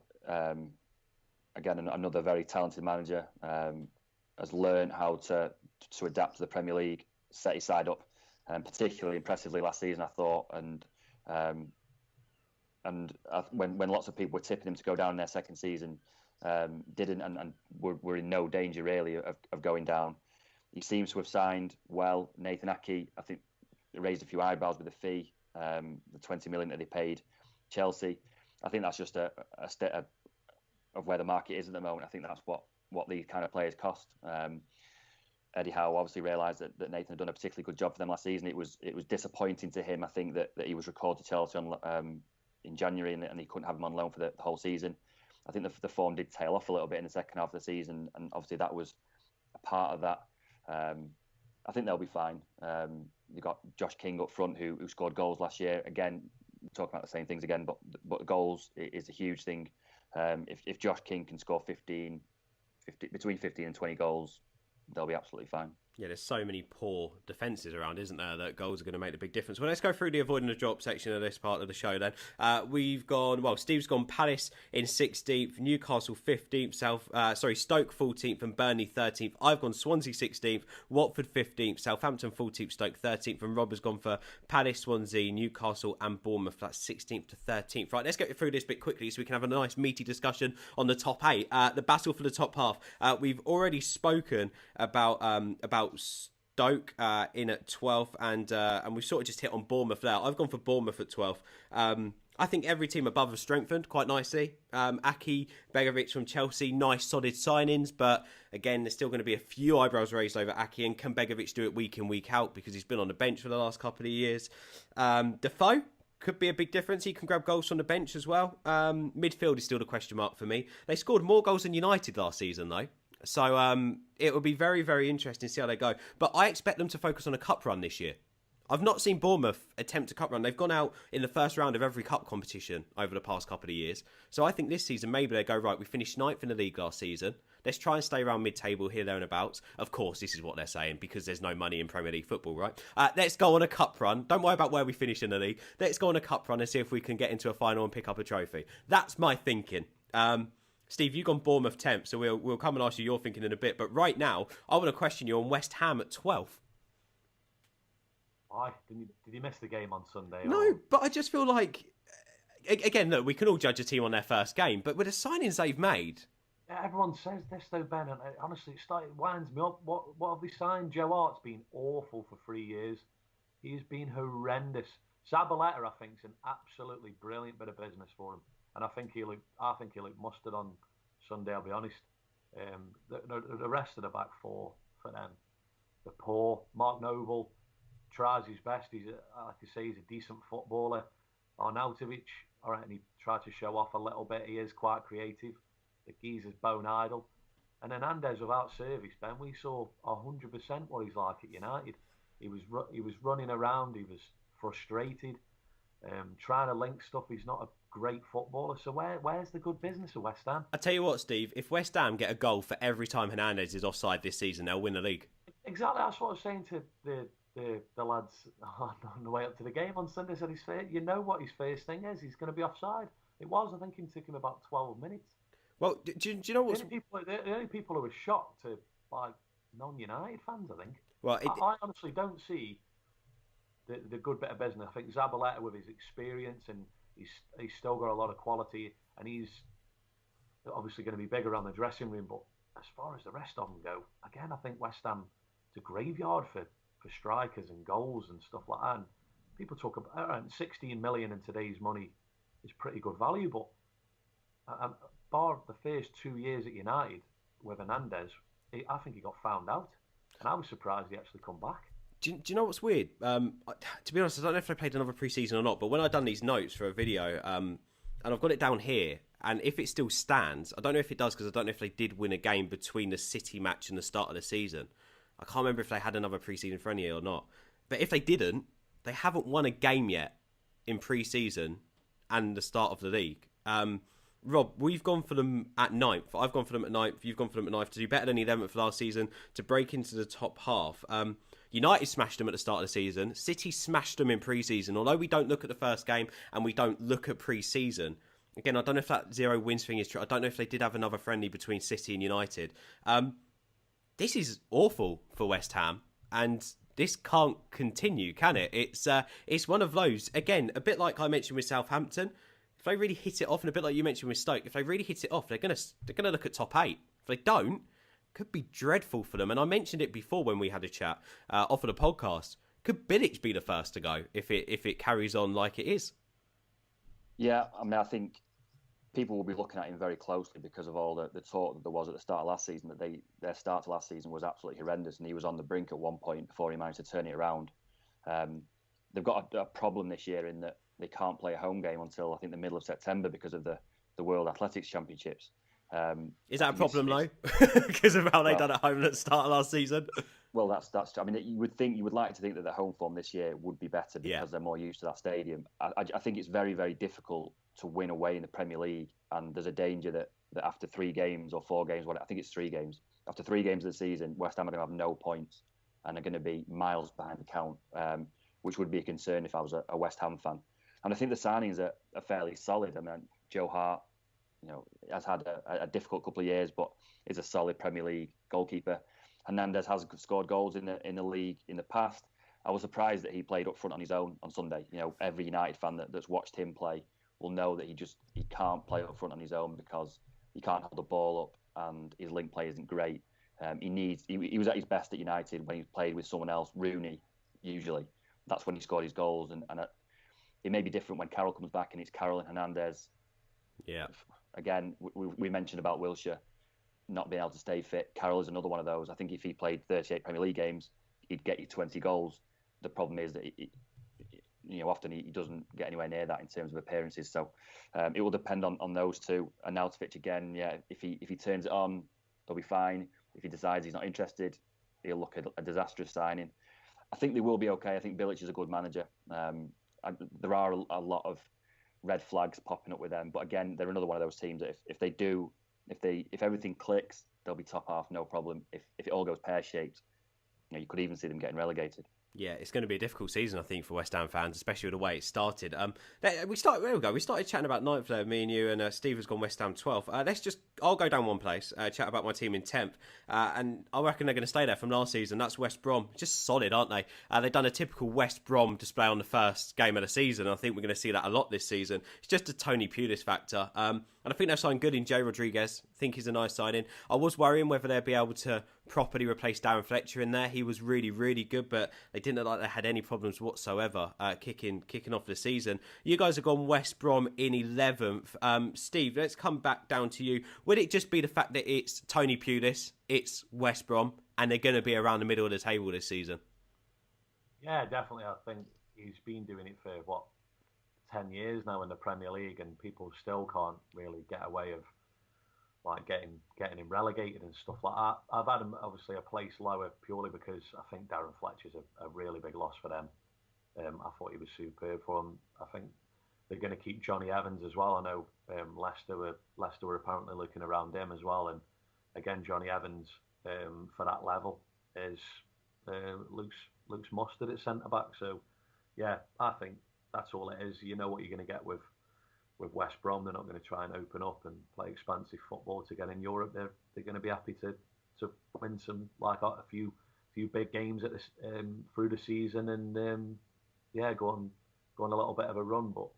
again, another very talented manager, has learned how to adapt to the Premier League, set his side up. Particularly impressively last season, I thought, and when lots of people were tipping him to go down in their second season, didn't and were in no danger really of going down. He seems to have signed well. Nathan Ake, I think, raised a few eyebrows with the fee, the 20 million that they paid Chelsea. I think that's just a state of where the market is at the moment. I think that's what these kind of players cost. Eddie Howe obviously realised that Nathan had done a particularly good job for them last season. It was disappointing to him, I think, that he was recalled to Chelsea in January and he couldn't have him on loan for the whole season. I think the form did tail off a little bit in the second half of the season, and obviously that was a part of that. I think they'll be fine. You've got Josh King up front who scored goals last year. Again, talking about the same things again, but goals is a huge thing. If Josh King can score between 15 and 20 goals, they'll be absolutely fine. Yeah, there's so many poor defences around, isn't there, that goals are going to make a big difference. Well, let's go through the avoiding the drop section of this part of the show then. Steve's gone Palace in 16th, Newcastle 15th, Stoke 14th and Burnley 13th. I've gone Swansea 16th, Watford 15th, Southampton 14th, Stoke 13th, and Rob has gone for Palace, Swansea, Newcastle and Bournemouth. That's 16th to 13th. Right, let's get through this bit quickly so we can have a nice meaty discussion on the top 8. The battle for the top half. We've already spoken about Stoke in at 12th, and we've sort of just hit on Bournemouth there. I've gone for Bournemouth at 12th. I think every team above have strengthened quite nicely. Aki, Begovic from Chelsea, nice solid signings, but again, there's still going to be a few eyebrows raised over Aki, and can Begovic do it week in, week out, because he's been on the bench for the last couple of years. Defoe could be a big difference. He can grab goals from the bench as well. Midfield is still the question mark for me. They scored more goals than United last season, though. So it will be very, very interesting to see how they go. But I expect them to focus on a cup run this year. I've not seen Bournemouth attempt a cup run. They've gone out in the first round of every cup competition over the past couple of years. So I think this season, maybe they go, right, we finished 9th in the league last season. Let's try and stay around mid-table here, there and abouts. Of course, this is what they're saying because there's no money in Premier League football, right? Let's go on a cup run. Don't worry about where we finish in the league. Let's go on a cup run and see if we can get into a final and pick up a trophy. That's my thinking. Steve, you've gone Bournemouth 10th, so we'll come and ask you your thinking in a bit. But right now, I want to question you on West Ham at 12th. Why? Did you miss the game on Sunday? No, but I just feel like, again, look, we can all judge a team on their first game, but with the signings they've made... Everyone says this though, Ben, and honestly, it winds me up. What have they signed? Joe Hart's been awful for 3 years. He's been horrendous. Zabaleta, I think, is an absolutely brilliant bit of business for him. And I think he looked mustard on Sunday. I'll be honest. The rest of the back four for them, they're poor. Mark Noble tries his best. He's a decent footballer. Arnautovic, all right, and he tried to show off a little bit. He is quite creative. The geezer's bone idle. And Hernandez without service, Ben, we saw 100% what he's like at United. He was running around. He was frustrated, trying to link stuff. He's not a great footballer. So where's the good business of West Ham? I tell you what, Steve, if West Ham get a goal for every time Hernandez is offside this season, they'll win the league. Exactly. That's what I was saying to the lads on the way up to the game on Sunday. Said you know what his first thing is? He's going to be offside. It was. I think it took him about 12 minutes. Well, do you know what's... The only people who were shocked are like non-United fans, I think. Well, I honestly don't see the good bit of business. I think Zabaleta, with his experience, and he's still got a lot of quality, and he's obviously going to be big around the dressing room. But as far as the rest of them go, again, I think West Ham is a graveyard for strikers and goals and stuff like that. And people talk about around 16 million in today's money is pretty good value, but bar the first 2 years at United with Hernandez, I think he got found out, and I was surprised he actually come back. Do you know what's weird? To be honest, I don't know if they played another pre-season or not, but when I've done these notes for a video, and I've got it down here, and if it still stands, I don't know if it does, because I don't know if they did win a game between the City match and the start of the season. I can't remember if they had another pre-season friendly or not. But if they didn't, they haven't won a game yet in pre-season and the start of the league. Rob, we've gone for them at 9th. I've gone for them at 9th. You've gone for them at 9th to do better than 11th last season, to break into the top half. United smashed them at the start of the season. City smashed them in pre-season. Although we don't look at the first game and we don't look at pre-season. Again, I don't know if that 0 wins thing is true. I don't know if they did have another friendly between City and United. This is awful for West Ham, and this can't continue, can it? It's one of those, again, a bit like I mentioned with Southampton. If they really hit it off, and a bit like you mentioned with Stoke, if they really hit it off, they're gonna look at top 8. If they don't, it could be dreadful for them. And I mentioned it before when we had a chat off of the podcast. Could Bilic be the first to go if it carries on like it is? Yeah, I mean, I think people will be looking at him very closely because of all the talk that there was at the start of last season, that their start to last season was absolutely horrendous, and he was on the brink at one point before he managed to turn it around. They've got a problem this year in that they can't play a home game until I think the middle of September because of the World Athletics Championships. Is that a problem though? Because of how they done at home at the start of last season? Well, that's. I mean, you would like to think that the home form this year would be better because they're more used to that stadium. I think it's very, very difficult to win away in the Premier League, and there's a danger that after 3 games or 4 games, I think it's 3 games. After 3 games of the season, West Ham are going to have no points and are going to be miles behind the count, which would be a concern if I was a West Ham fan. And I think the signings are fairly solid. I mean, Joe Hart, has had a difficult couple of years, but is a solid Premier League goalkeeper. Hernandez has scored goals in the league in the past. I was surprised that he played up front on his own on Sunday. Every United fan that's watched him play will know that he can't play up front on his own because he can't hold the ball up and his link play isn't great. He was at his best at United when he played with someone else, Rooney, usually. That's when he scored his goals. And it may be different when Carroll comes back and it's Carroll and Hernandez. Yeah. Again, we mentioned about Wilshere not being able to stay fit. Carroll is another one of those. I think if he played 38 Premier League games, he'd get you 20 goals. The problem is that often he doesn't get anywhere near that in terms of appearances. So it will depend on those two. And Arnautovic again, if he turns it on, they'll be fine. If he decides he's not interested, he'll look at a disastrous signing. I think they will be okay. I think Bilic is a good manager. There are a lot of red flags popping up with them, but again, they're another one of those teams that if everything clicks, they'll be top half, no problem. If it all goes pear-shaped, you could even see them getting relegated. Yeah, it's going to be a difficult season, I think, for West Ham fans, especially with the way it started. There we go. We started chatting about 9th there, me and you, and Steve has gone West Ham 12th. I'll go down one place, chat about my team in 10th, and I reckon they're going to stay there from last season. That's West Brom. Just solid, aren't they? They've done a typical West Brom display on the first game of the season. I think we're going to see that a lot this season. It's just a Tony Pulis factor. And I think they've signed good in Jay Rodriguez. I think he's a nice signing. I was worrying whether they'd be able to properly replace Darren Fletcher in there. He was really, really good, but they didn't look like they had any problems whatsoever kicking off the season. You guys have gone West Brom in 11th. Steve, let's come back down to you. Would it just be the fact that it's Tony Pulis, it's West Brom, and they're going to be around the middle of the table this season? Yeah, definitely. I think he's been doing it for, 10 years now in the Premier League, and people still can't really get away of getting him relegated and stuff like that. I've had him obviously a place lower purely because I think Darren Fletcher's a really big loss for them. I thought he was superb for them. I think they're going to keep Johnny Evans as well. I know Leicester were apparently looking around him as well, and again Johnny Evans for that level is looks mustard at centre back. So yeah, I think that's all it is. You know what you're going to get with West Brom. They're not going to try and open up and play expansive football to get in Europe. They're going to be happy to win some a few big games at this through the season and go on a little bit of a run. But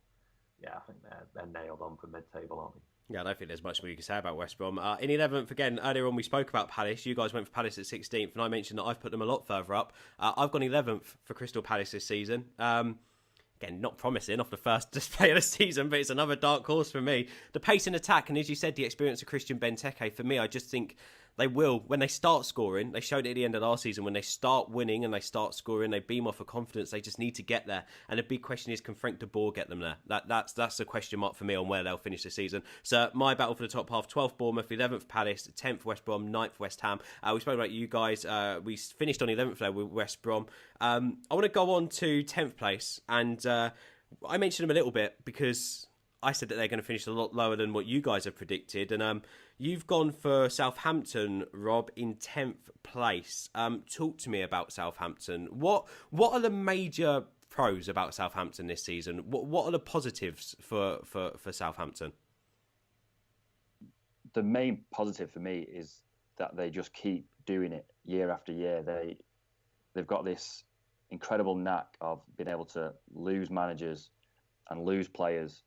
yeah, I think they're nailed on for mid-table, aren't they? Yeah, I don't think there's much we can say about West Brom. In 11th, again, earlier on we spoke about Palace. You guys went for Palace at 16th, and I mentioned that I've put them a lot further up. I've gone 11th for Crystal Palace this season. Again, not promising off the first display of the season, but it's another dark horse for me. The pace and attack, and as you said, the experience of Christian Benteke, for me, I just think they will, when they start scoring, they showed it at the end of last season, when they start winning and they start scoring, they beam off of confidence, they just need to get there. And the big question is, can Frank de Boer get them there? That's a question mark for me on where they'll finish the season. So my battle for the top half, 12th Bournemouth, 11th Palace, 10th West Brom, 9th West Ham. We spoke about you guys. We finished on 11th there with West Brom. I want to go on to 10th place, and I mentioned them a little bit because I said that they're going to finish a lot lower than what you guys have predicted. And you've gone for Southampton, Rob, in 10th place. Talk to me about Southampton. What are the major pros about Southampton this season? What are the positives for Southampton? The main positive for me is that they just keep doing it year after year. They've got this incredible knack of being able to lose managers and lose players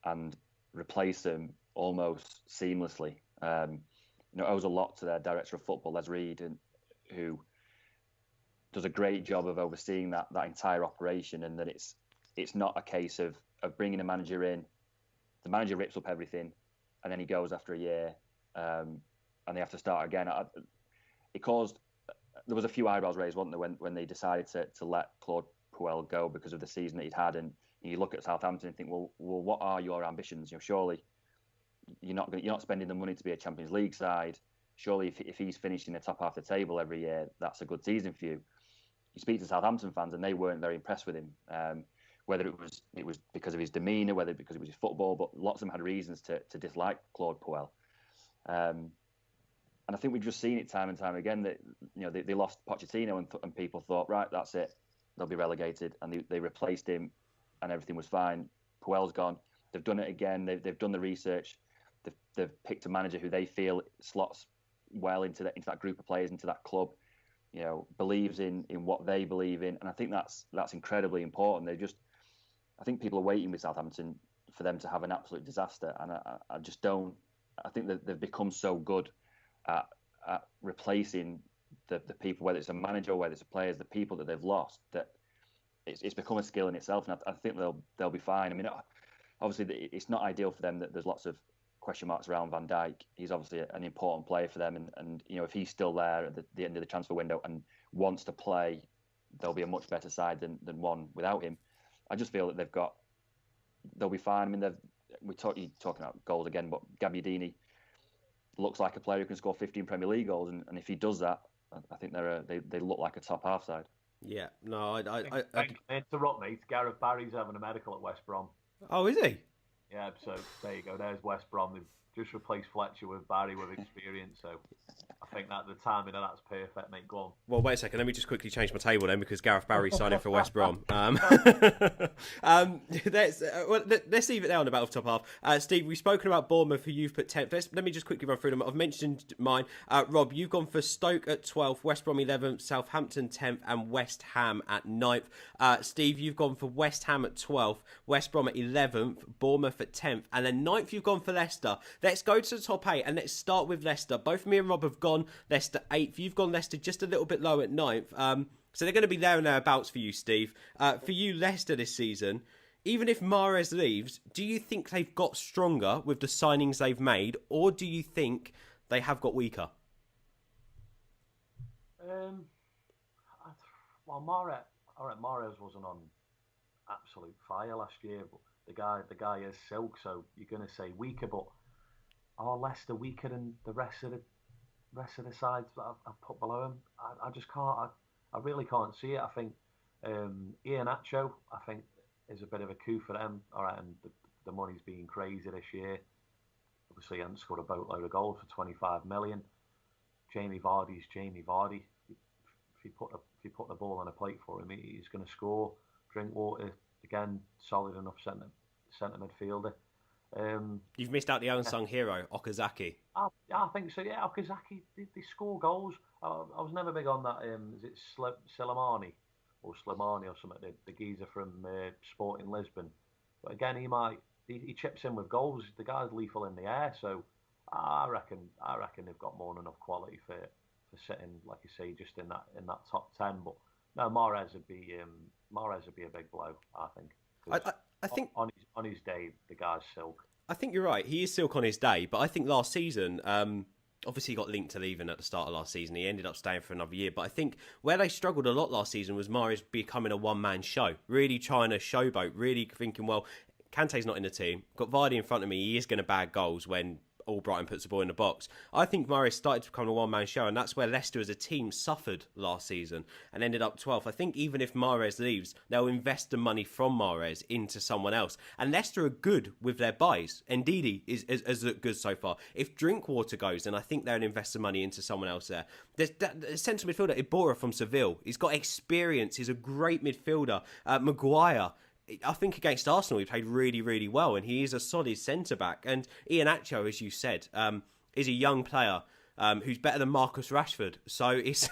and replace them almost seamlessly. It owes a lot to their director of football, Les Reed, who does a great job of overseeing that entire operation, and that it's not a case of bringing a manager in, the manager rips up everything, and then he goes after a year, and they have to start again. There was a few eyebrows raised, wasn't there, when they decided to let Claude Puel go because of the season that he'd had, and you look at Southampton and think, well, what are your ambitions? Surely you're not spending the money to be a Champions League side. surely if he's finishing the top half of the table every year, that's a good season for you. You speak to Southampton fans, and they weren't very impressed with him. Whether it was because of his demeanour, whether because it was his football, but lots of them had reasons to dislike Claude Puel. And I think we've just seen it time and time again that they lost Pochettino and people thought, right, that's it, they'll be relegated, and they replaced him, and everything was fine. Puel's gone. They've done it again. They've done the research. They've picked a manager who they feel slots well into that group of players, into that club. Believes in what they believe in, and I think that's incredibly important. I think people are waiting with Southampton for them to have an absolute disaster, and I just don't. I think that they've become so good at replacing the people, whether it's a manager or whether it's the players, the people that they've lost, that it's become a skill in itself, and I think they'll be fine. I mean, obviously it's not ideal for them that there's lots of question marks around Van Dijk. He's obviously an important player for them, and if he's still there at the end of the transfer window and wants to play, they'll be a much better side than one without him. I just feel that they'll be fine. I mean, you're talking about goals again, but Gabbiadini looks like a player who can score 15 Premier League goals, and if he does that, I think they look like a top half side. Yeah, no, I interrupt me. Gareth Barry's having a medical at West Brom. Oh, is he? Yeah, so there you go. There's West Brom. They've just replaced Fletcher with Barry with experience. So I think that the timing of that's perfect, mate. Go on. Well, wait a second. Let me just quickly change my table then, because Gareth Barry's signing for West Brom. Let's leave it there on the battle of top half. Steve, we've spoken about Bournemouth, who you've put 10th. Let me just quickly run through them. I've mentioned mine. Rob, you've gone for Stoke at 12th, West Brom 11th, Southampton 10th, and West Ham at 9th. Steve, you've gone for West Ham at 12th, West Brom at 11th, Bournemouth at 10th, and then 9th you've gone for Leicester. Let's go to the top 8, and let's start with Leicester. Both me and Rob have gone Leicester 8th. You've gone Leicester just a little bit low at 9th. So they're going to be there and thereabouts for you, Steve. For you, Leicester this season, even if Mahrez leaves, do you think they've got stronger with the signings they've made, or do you think they have got weaker? Well, Mahrez wasn't on absolute fire last year, but the guy is silk, so you're going to say weaker, but are Leicester weaker than the rest of the sides that I've put below him? I just can't. I really can't see it. I think Iheanacho, I think, is a bit of a coup for them. All right, and the money's been crazy this year. Obviously, he hasn't scored a boatload of goals for 25 million. Jamie Vardy's Jamie Vardy. If you put the ball on a plate for him, he's going to score. Drinkwater, again, solid enough centre midfielder. You've missed out the unsung hero, Okazaki. I think so. Yeah, Okazaki, they score goals. I was never big on that. Is it Slimani or something? The geezer from Sporting Lisbon. But again, he chips in with goals. The guy's lethal in the air. So I reckon they've got more than enough quality for sitting, like you say, just in that top 10. But no, Mahrez would be a big blow, I think. I think on his day, the guy's silk. I think you're right. He is silk on his day, but I think last season, obviously he got linked to leaving at the start of last season. He ended up staying for another year. But I think where they struggled a lot last season was Mahrez becoming a one-man show, really trying to showboat, really thinking, well, Kante's not in the team. Got Vardy in front of me. He is going to bag goals when Albrighton puts the ball in the box. I think Mahrez started to become a one-man show, and that's where Leicester as a team suffered last season and ended up 12th. I think even if Mahrez leaves, they'll invest the money from Mahrez into someone else. And Leicester are good with their buys. Ndidi is looked good so far. If Drinkwater goes, then I think they'll invest the money into someone else there. There's central midfielder, Iborra from Seville. He's got experience. He's a great midfielder. Maguire, I think against Arsenal he played really, really well, and he is a solid centre-back. And Iheanacho, as you said, is a young player who's better than Marcus Rashford. So it's...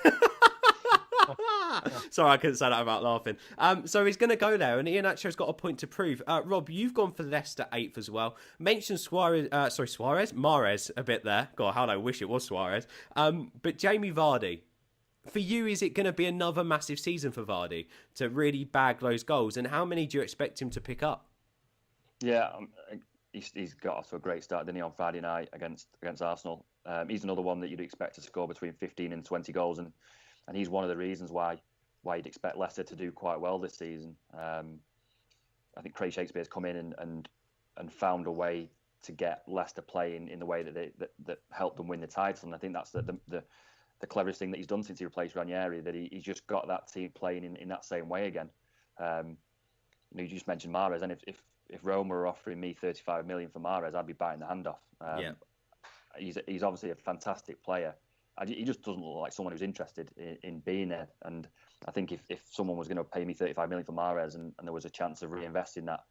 Sorry, I couldn't say that without laughing. So he's going to go there, and Iheanacho's got a point to prove. Rob, you've gone for Leicester 8th as well. Mentioned Mahrez a bit there. God, how I wish it was Suarez. But Jamie Vardy, for you, is it going to be another massive season for Vardy to really bag those goals? And how many do you expect him to pick up? Yeah, he's got off to a great start, didn't he, on Friday night against Arsenal. He's another one that you'd expect to score between 15 and 20 goals, and he's one of the reasons why you'd expect Leicester to do quite well this season. I think Craig Shakespeare's come in and found a way to get Leicester playing in the way that helped them win the title. And I think that's the cleverest thing that he's done since he replaced Ranieri, that he's just got that team playing in that same way again. You just mentioned Mahrez, and if Roma were offering me 35 million for Mahrez, I'd be biting the hand off. He's obviously a fantastic player. He just doesn't look like someone who's interested in being there. And I think if someone was going to pay me 35 million for Mahrez and there was a chance of reinvesting that,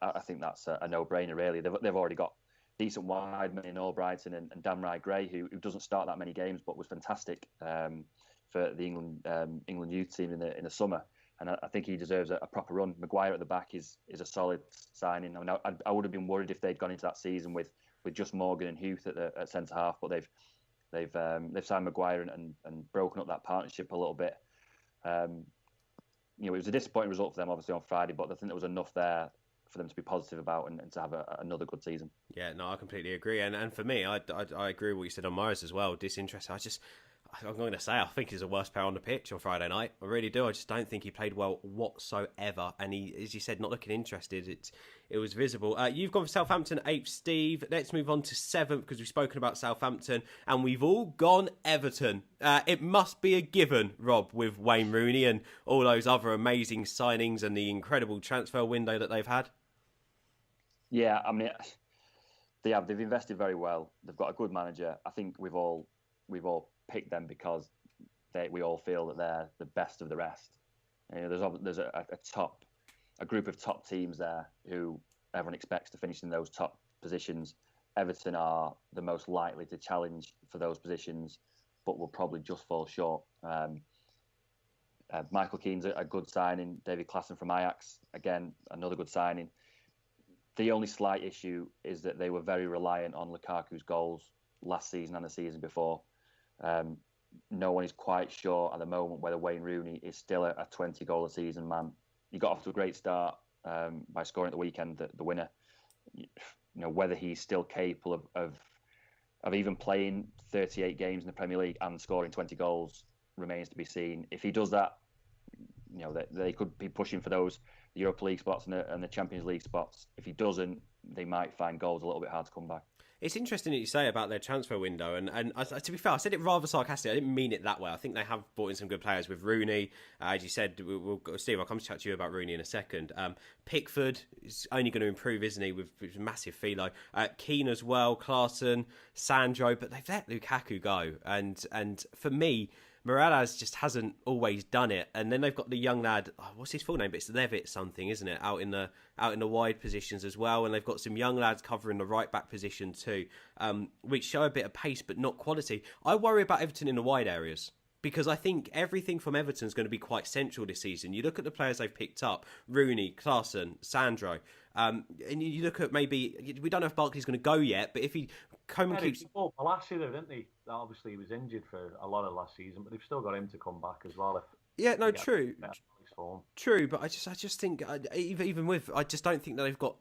I think that's a no-brainer, really. They've already got decent wide men in Albrighton and Damrai Gray, who doesn't start that many games but was fantastic for the England youth team in the summer. And I think he deserves a proper run. Maguire at the back is a solid signing. I mean, I would have been worried if they'd gone into that season with just Morgan and Huth at centre half, but they've signed Maguire and broken up that partnership a little bit. It was a disappointing result for them, obviously, on Friday, but I think there was enough there for them to be positive about and to have another good season. Yeah, no, I completely agree. And for me, I agree with what you said on Mahrez as well. Disinterested. I'm going to say, I think he's the worst player on the pitch on Friday night. I really do. I just don't think he played well whatsoever. And he, as you said, not looking interested. It was visible. You've gone for Southampton 8th, Steve. Let's move on to 7th because we've spoken about Southampton and we've all gone Everton. It must be a given, Rob, with Wayne Rooney and all those other amazing signings and the incredible transfer window that they've had. Yeah, I mean, they've invested very well. They've got a good manager. I think we've all picked them because we all feel that they're the best of the rest. There's a group of top teams there who everyone expects to finish in those top positions. Everton are the most likely to challenge for those positions, but will probably just fall short. Michael Keane's a good signing. David Klaassen from Ajax, again, another good signing. The only slight issue is that they were very reliant on Lukaku's goals last season and the season before. No one is quite sure at the moment whether Wayne Rooney is still a 20-goal a season man. He got off to a great start by scoring at the weekend, the winner. Whether he's still capable of even playing 38 games in the Premier League and scoring 20 goals remains to be seen. If he does that, they could be pushing for those Europa League spots and the Champions League spots. If he doesn't, they might find goals a little bit hard to come by. It's interesting that you say about their transfer window, and to be fair, I said it rather sarcastic. I didn't mean it that way. I think they have brought in some good players with Rooney. As you said, Steve, I'll come to chat to you about Rooney in a second. Pickford is only going to improve, isn't he, with massive philo. Keane as well, Klaassen, Sandro, but they've let Lukaku go. And for me, Morales just hasn't always done it. And then they've got the young lad, what's his full name? But it's Levitt something, isn't it? Out in the wide positions as well. And they've got some young lads covering the right back position too, which show a bit of pace but not quality. I worry about Everton in the wide areas, because I think everything from Everton is going to be quite central this season. You look at the players they've picked up, Rooney, Klaassen, Sandro, and you look at maybe, we don't know if Barkley's going to go yet, but if he keeps... Oh, last year, didn't he? Obviously, he was injured for a lot of last season, but they've still got him to come back as well. True, but I just think even with, I just don't think that they've got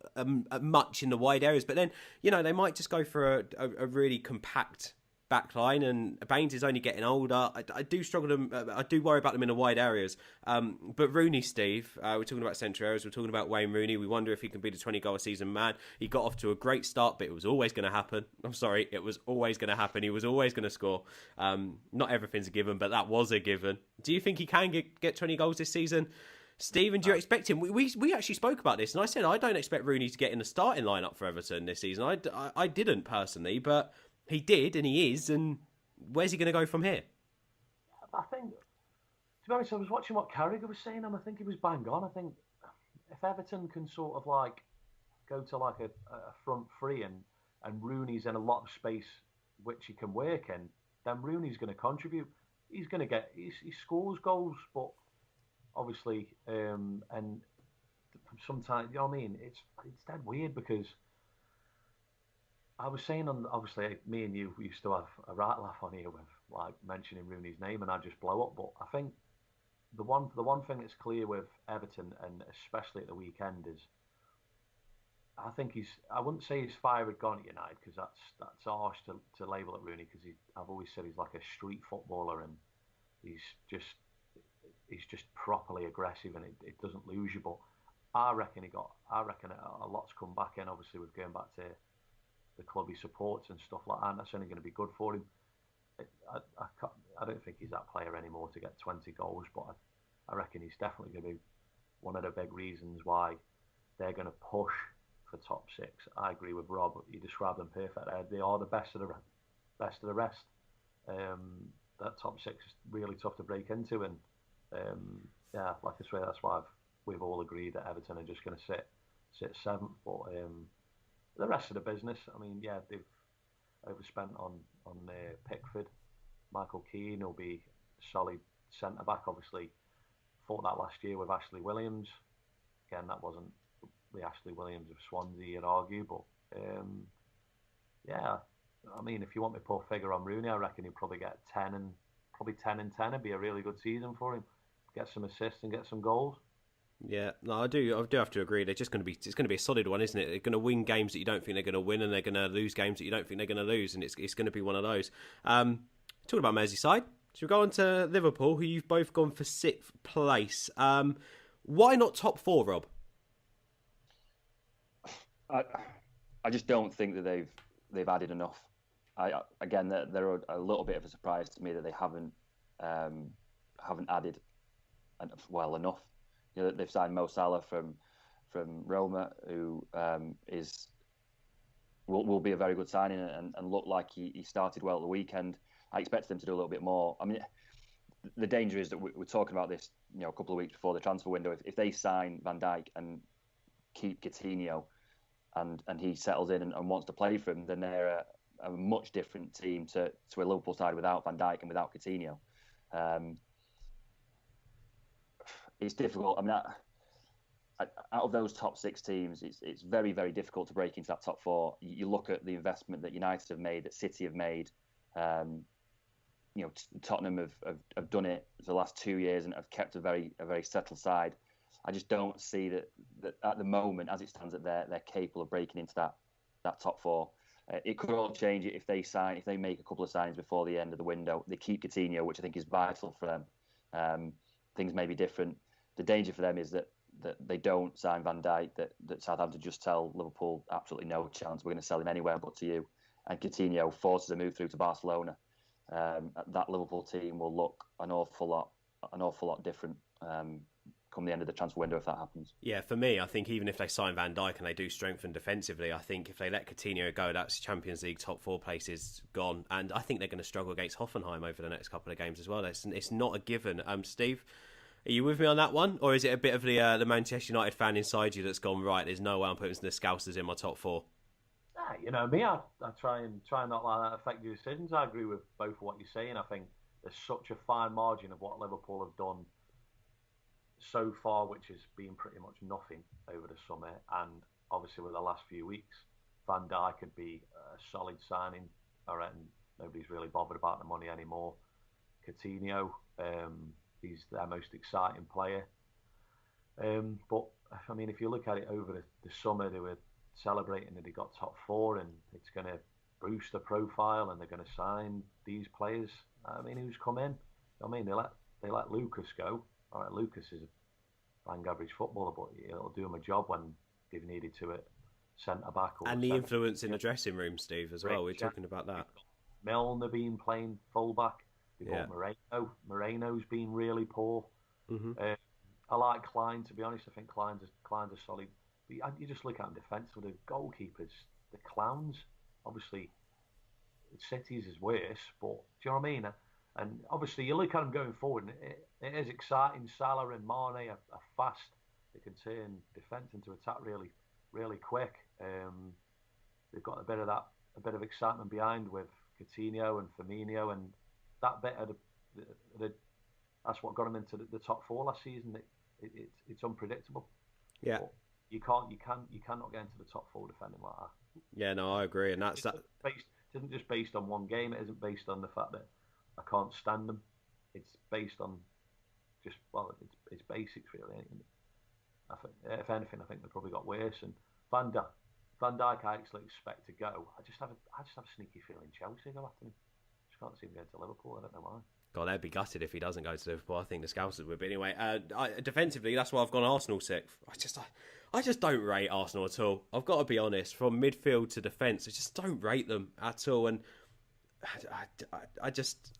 much in the wide areas. But then, they might just go for a really compact backline, and Baines is only getting older. I do struggle I do worry about them in the wide areas. But Rooney, Steve, we're talking about central areas. We're talking about Wayne Rooney. We wonder if he can be the 20-goal a season man. He got off to a great start, but it was always going to happen. I'm sorry, it was always going to happen. He was always going to score. Not everything's a given, but that was a given. Do you think he can get 20 goals this season? Stephen, do you expect him? We actually spoke about this, and I said I don't expect Rooney to get in the starting lineup for Everton this season. I didn't personally, but he did, and he is, and where's he going to go from here? I think, to be honest, I was watching what Carragher was saying, and I think he was bang on. I think if Everton can sort of go to a front three and Rooney's in a lot of space which he can work in, then Rooney's going to contribute. He's going to he scores goals, but obviously, and sometimes, you know what I mean? It's dead weird because I was saying obviously, me and you, we used to have a right laugh on here with mentioning Rooney's name, and I just blow up. But I think the one thing that's clear with Everton, and especially at the weekend, is I think I wouldn't say his fire had gone at United, because that's harsh to label it Rooney, because I've always said he's like a street footballer, and he's just properly aggressive, and it doesn't lose you. But I reckon a lot's come back in. Obviously, with going back to the club he supports and stuff like that. And that's only going to be good for him. I don't think he's that player anymore to get 20 goals, but I reckon he's definitely going to be one of the big reasons why they're going to push for top six. I agree with Rob. You described them perfectly. They are the best of the rest. That top six is really tough to break into, and yeah, like I say, that's why we've all agreed that Everton are just going to sit seventh. But the rest of the business, I mean, yeah, they've overspent on Pickford. Michael Keane will be a solid centre back. Obviously, fought that last year with Ashley Williams. Again, that wasn't the Ashley Williams of Swansea, you'd argue, but yeah, I mean, if you want me to put a figure on Rooney, I reckon he'd probably get 10 and 10. It'd be a really good season for him. Get some assists and get some goals. Yeah, no, I do have to agree. It's going to be a solid one, isn't it? They're going to win games that you don't think they're going to win, and they're going to lose games that you don't think they're going to lose, and it's going to be one of those. Talking about Merseyside, so we go on to Liverpool, who you've both gone for 6th place. Why not top 4, Rob? I just don't think that they've added enough. Again, they're a little bit of a surprise to me that they haven't added well enough. You know, they've signed Mo Salah from Roma, who will be a very good signing and looked like he started well at the weekend. I expected them to do a little bit more. I mean, the danger is that we're talking about this, you know, a couple of weeks before the transfer window. If they sign Van Dijk and keep Coutinho, and he settles in and wants to play for him, then they're a much different team to a Liverpool side without Van Dijk and without Coutinho. It's difficult. I mean, out of those top 6 teams, it's very, very difficult to break into that top 4. You look at the investment that United have made, that City have made. You know, Tottenham have done it for the last 2 years and have kept a very settled side. I just don't see that at the moment, as it stands, that they're capable of breaking into that top 4. It could all change if they make a couple of signings before the end of the window. They keep Coutinho, which I think is vital for them. Things may be different. The danger for them is that they don't sign Van Dijk, that Southampton just tell Liverpool absolutely no chance, we're going to sell him anywhere but to you. And Coutinho forces a move through to Barcelona. That Liverpool team will look an awful lot different come the end of the transfer window if that happens. Yeah, for me, I think even if they sign Van Dijk and they do strengthen defensively, I think if they let Coutinho go, that's Champions League top 4 places gone. And I think they're going to struggle against Hoffenheim over the next couple of games as well. It's not a given. Steve, are you with me on that one? Or is it a bit of the Manchester United fan inside you that's gone, right, there's no way I'm putting the Scousers in my top 4? You know me, I try and not let that affect your decisions. I agree with both of what you're saying. I think there's such a fine margin of what Liverpool have done so far, which has been pretty much nothing over the summer, and obviously with the last few weeks, Van Dijk could be a solid signing. I reckon nobody's really bothered about the money anymore. Coutinho, he's their most exciting player. But I mean, if you look at it over the summer, they were celebrating that they got top 4, and it's going to boost the profile, and they're going to sign these players. I mean, who's come in? I mean, they let Lucas go. All right, Lucas is a bang average footballer, but it'll do him a job when they've needed to at centre back. And the influence in the dressing room, Steve, as well. We're talking about that. Milner been playing fullback. We've got Moreno. Moreno's been really poor. Mm-hmm. I like Klein, to be honest. I think Klein's a solid. But you just look at them defensively. The goalkeepers, the clowns. Obviously, City's is worse, but do you know what I mean? And obviously, you look at them going forward, and it is exciting. Salah and Mane are fast. They can turn defence into attack really, really quick. They've got a bit of excitement behind with Coutinho and Firmino, and that bit of that's what got them into the top 4 last season. It's unpredictable. Yeah, but you cannot get into the top 4 defending like that. Yeah, no, I agree, and that's that. It isn't just based on one game. It isn't based on the fact that I can't stand them. It's based on it's basics really. I think, if anything, I think they probably got worse. And Van Dijk, I actually expect to go. I just have a sneaky feeling Chelsea go after him. Just can't see him going to Liverpool. I don't know why. God, they'd be gutted if he doesn't go to Liverpool. I think the Scousers would. But anyway, defensively, that's why I've gone Arsenal sixth. I just don't rate Arsenal at all. I've got to be honest. From midfield to defence, I just don't rate them at all. And I just...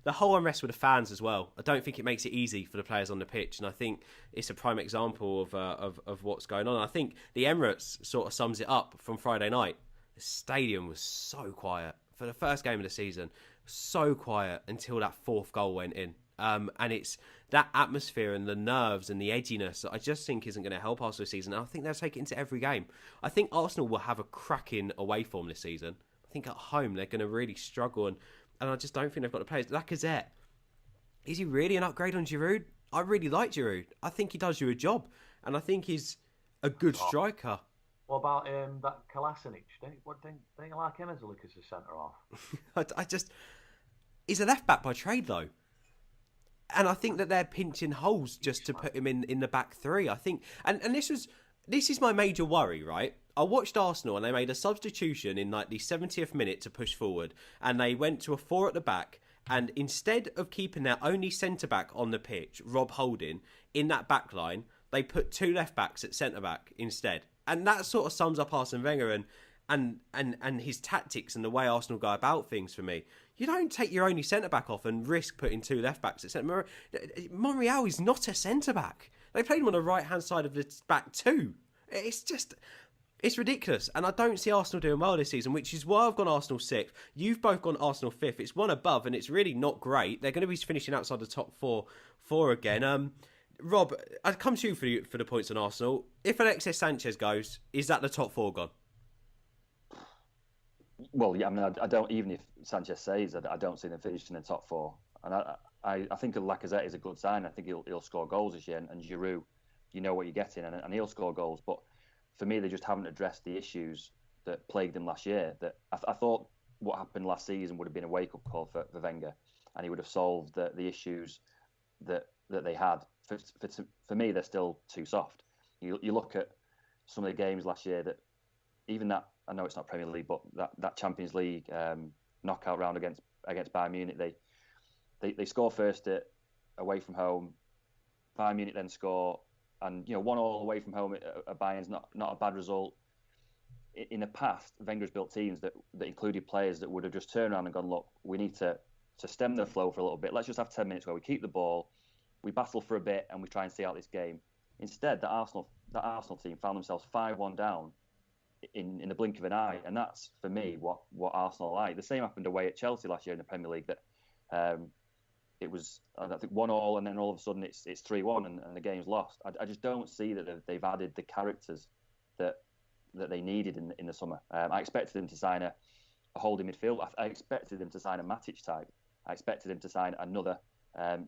The whole unrest with the fans as well. I don't think it makes it easy for the players on the pitch, and I think it's a prime example of what's going on. I think the Emirates sort of sums it up from Friday night. The stadium was so quiet for the first game of the season, so quiet until that fourth goal went in. And it's that atmosphere and the nerves and the edginess that I just think isn't going to help Arsenal this season. And I think they'll take it into every game. I think Arsenal will have a cracking away form this season. I think at home they're going to really struggle, and I just don't think they've got the players. Lacazette, is he really an upgrade on Giroud? I really like Giroud. I think he does you a job, and I think he's a good striker. What about that Kolasinac? Don't you like him as a centre-half? He's a left-back by trade, though. And I think that they're pinching holes just to put him in the back three. I think, and this is my major worry, right? I watched Arsenal and they made a substitution in like the 70th minute to push forward, and they went to a 4 at the back, and instead of keeping their only centre-back on the pitch, Rob Holding, in that back line, they put 2 left-backs at centre-back instead. And that sort of sums up Arsene Wenger and his tactics and the way Arsenal go about things for me. You don't take your only centre-back off and risk putting 2 left-backs at centre. Monreal is not a centre-back. They played him on the right-hand side of the back too. It's ridiculous. And I don't see Arsenal doing well this season, which is why I've gone Arsenal 6th. You've both gone Arsenal 5th. It's one above, and it's really not great. They're going to be finishing outside the top four again. Rob, I'd come to you for the points on Arsenal. If Alexis Sanchez goes, is that the top 4 gone? Well, yeah, I mean, I don't, even if Sanchez stays, I don't see them finishing in the top 4. And I think Lacazette is a good sign. I think he'll score goals this year. And Giroud, you know what you're getting, and he'll score goals. But for me, they just haven't addressed the issues that plagued them last year. That I thought what happened last season would have been a wake-up call for Wenger, and he would have solved the issues that they had. For me, they're still too soft. You look at some of the games last year, that even that, I know it's not Premier League, but that Champions League knockout round against Bayern Munich, they score first away from home. Bayern Munich then score, and 1-1 away from home at Bayern's not a bad result. In the past, Wenger's built teams that included players that would have just turned around and gone, look, we need to stem the flow for a little bit. Let's just have 10 minutes where we keep the ball, we battle for a bit, and we try and see out this game. Instead, that Arsenal team found themselves 5-1 down in the blink of an eye, and that's for me what Arsenal are like. The same happened away at Chelsea last year in the Premier League. That it was, I think, 1-1, and then all of a sudden it's 3-1, and the game's lost. I just don't see that they've added the characters that they needed in the summer. I expected them to sign a holding midfield. I expected them to sign a Matic type. I expected them to sign another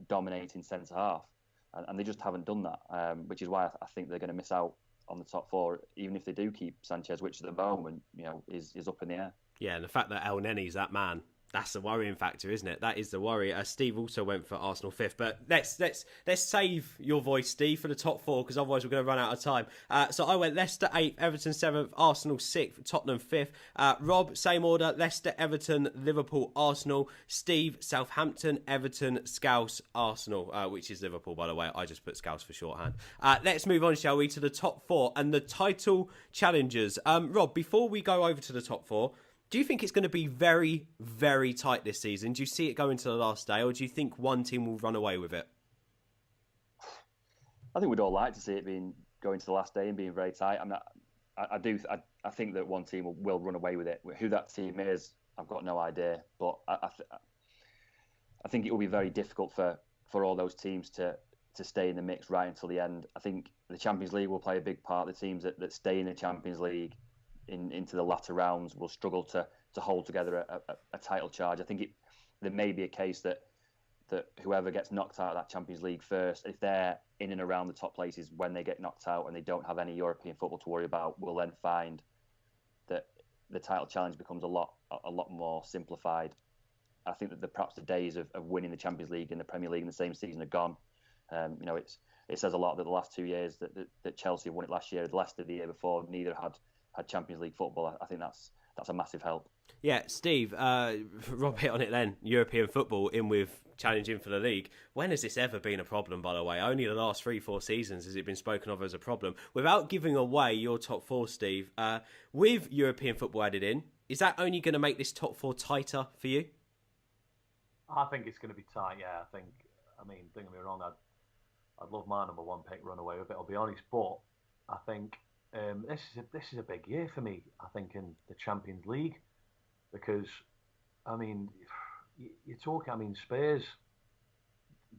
dominating centre half, and they just haven't done that. Which is why I think they're going to miss out on the top 4, even if they do keep Sanchez, which at the moment is up in the air. Yeah, and the fact that El Neni's that man, that's the worrying factor, isn't it? That is the worry. Steve also went for Arsenal 5th, but let's save your voice, Steve, for the top 4, because otherwise we're going to run out of time. So I went Leicester 8th, Everton 7th, Arsenal 6th, Tottenham 5th. Rob, same order: Leicester, Everton, Liverpool, Arsenal. Steve, Southampton, Everton, Scouse, Arsenal, which is Liverpool, by the way. I just put Scouse for shorthand. Let's move on, shall we, to the top 4 and the title challengers. Rob, before we go over to the top 4, do you think it's going to be very, very tight this season? Do you see it going to the last day, or do you think one team will run away with it? I think we'd all like to see it going to the last day and being very tight. I think that one team will run away with it. Who that team is, I've got no idea. But I think it will be very difficult for all those teams to stay in the mix right until the end. I think the Champions League will play a big part. The teams that stay in the Champions League into the latter rounds will struggle to hold together a title charge. I think there may be a case that whoever gets knocked out of that Champions League first, if they're in and around the top places when they get knocked out and they don't have any European football to worry about, will then find that the title challenge becomes a lot more simplified. I think that perhaps the days of winning the Champions League and the Premier League in the same season are gone. It says a lot that the last 2 years that Chelsea won it last year, Leicester the year before, neither had Champions League football. I think that's a massive help. Yeah, Steve, Rob hit on it then. European football in with challenging for the league. When has this ever been a problem, by the way? Only the last 3-4 seasons has it been spoken of as a problem. Without giving away your top four, Steve, with European football added in, is that only going to make this top four tighter for you? I think it's going to be tight, yeah. Don't get me wrong, I'd love my number one pick run away with it, I'll be honest, but I think this is a big year for me, I think, in the Champions League. Because, you're talking, Spurs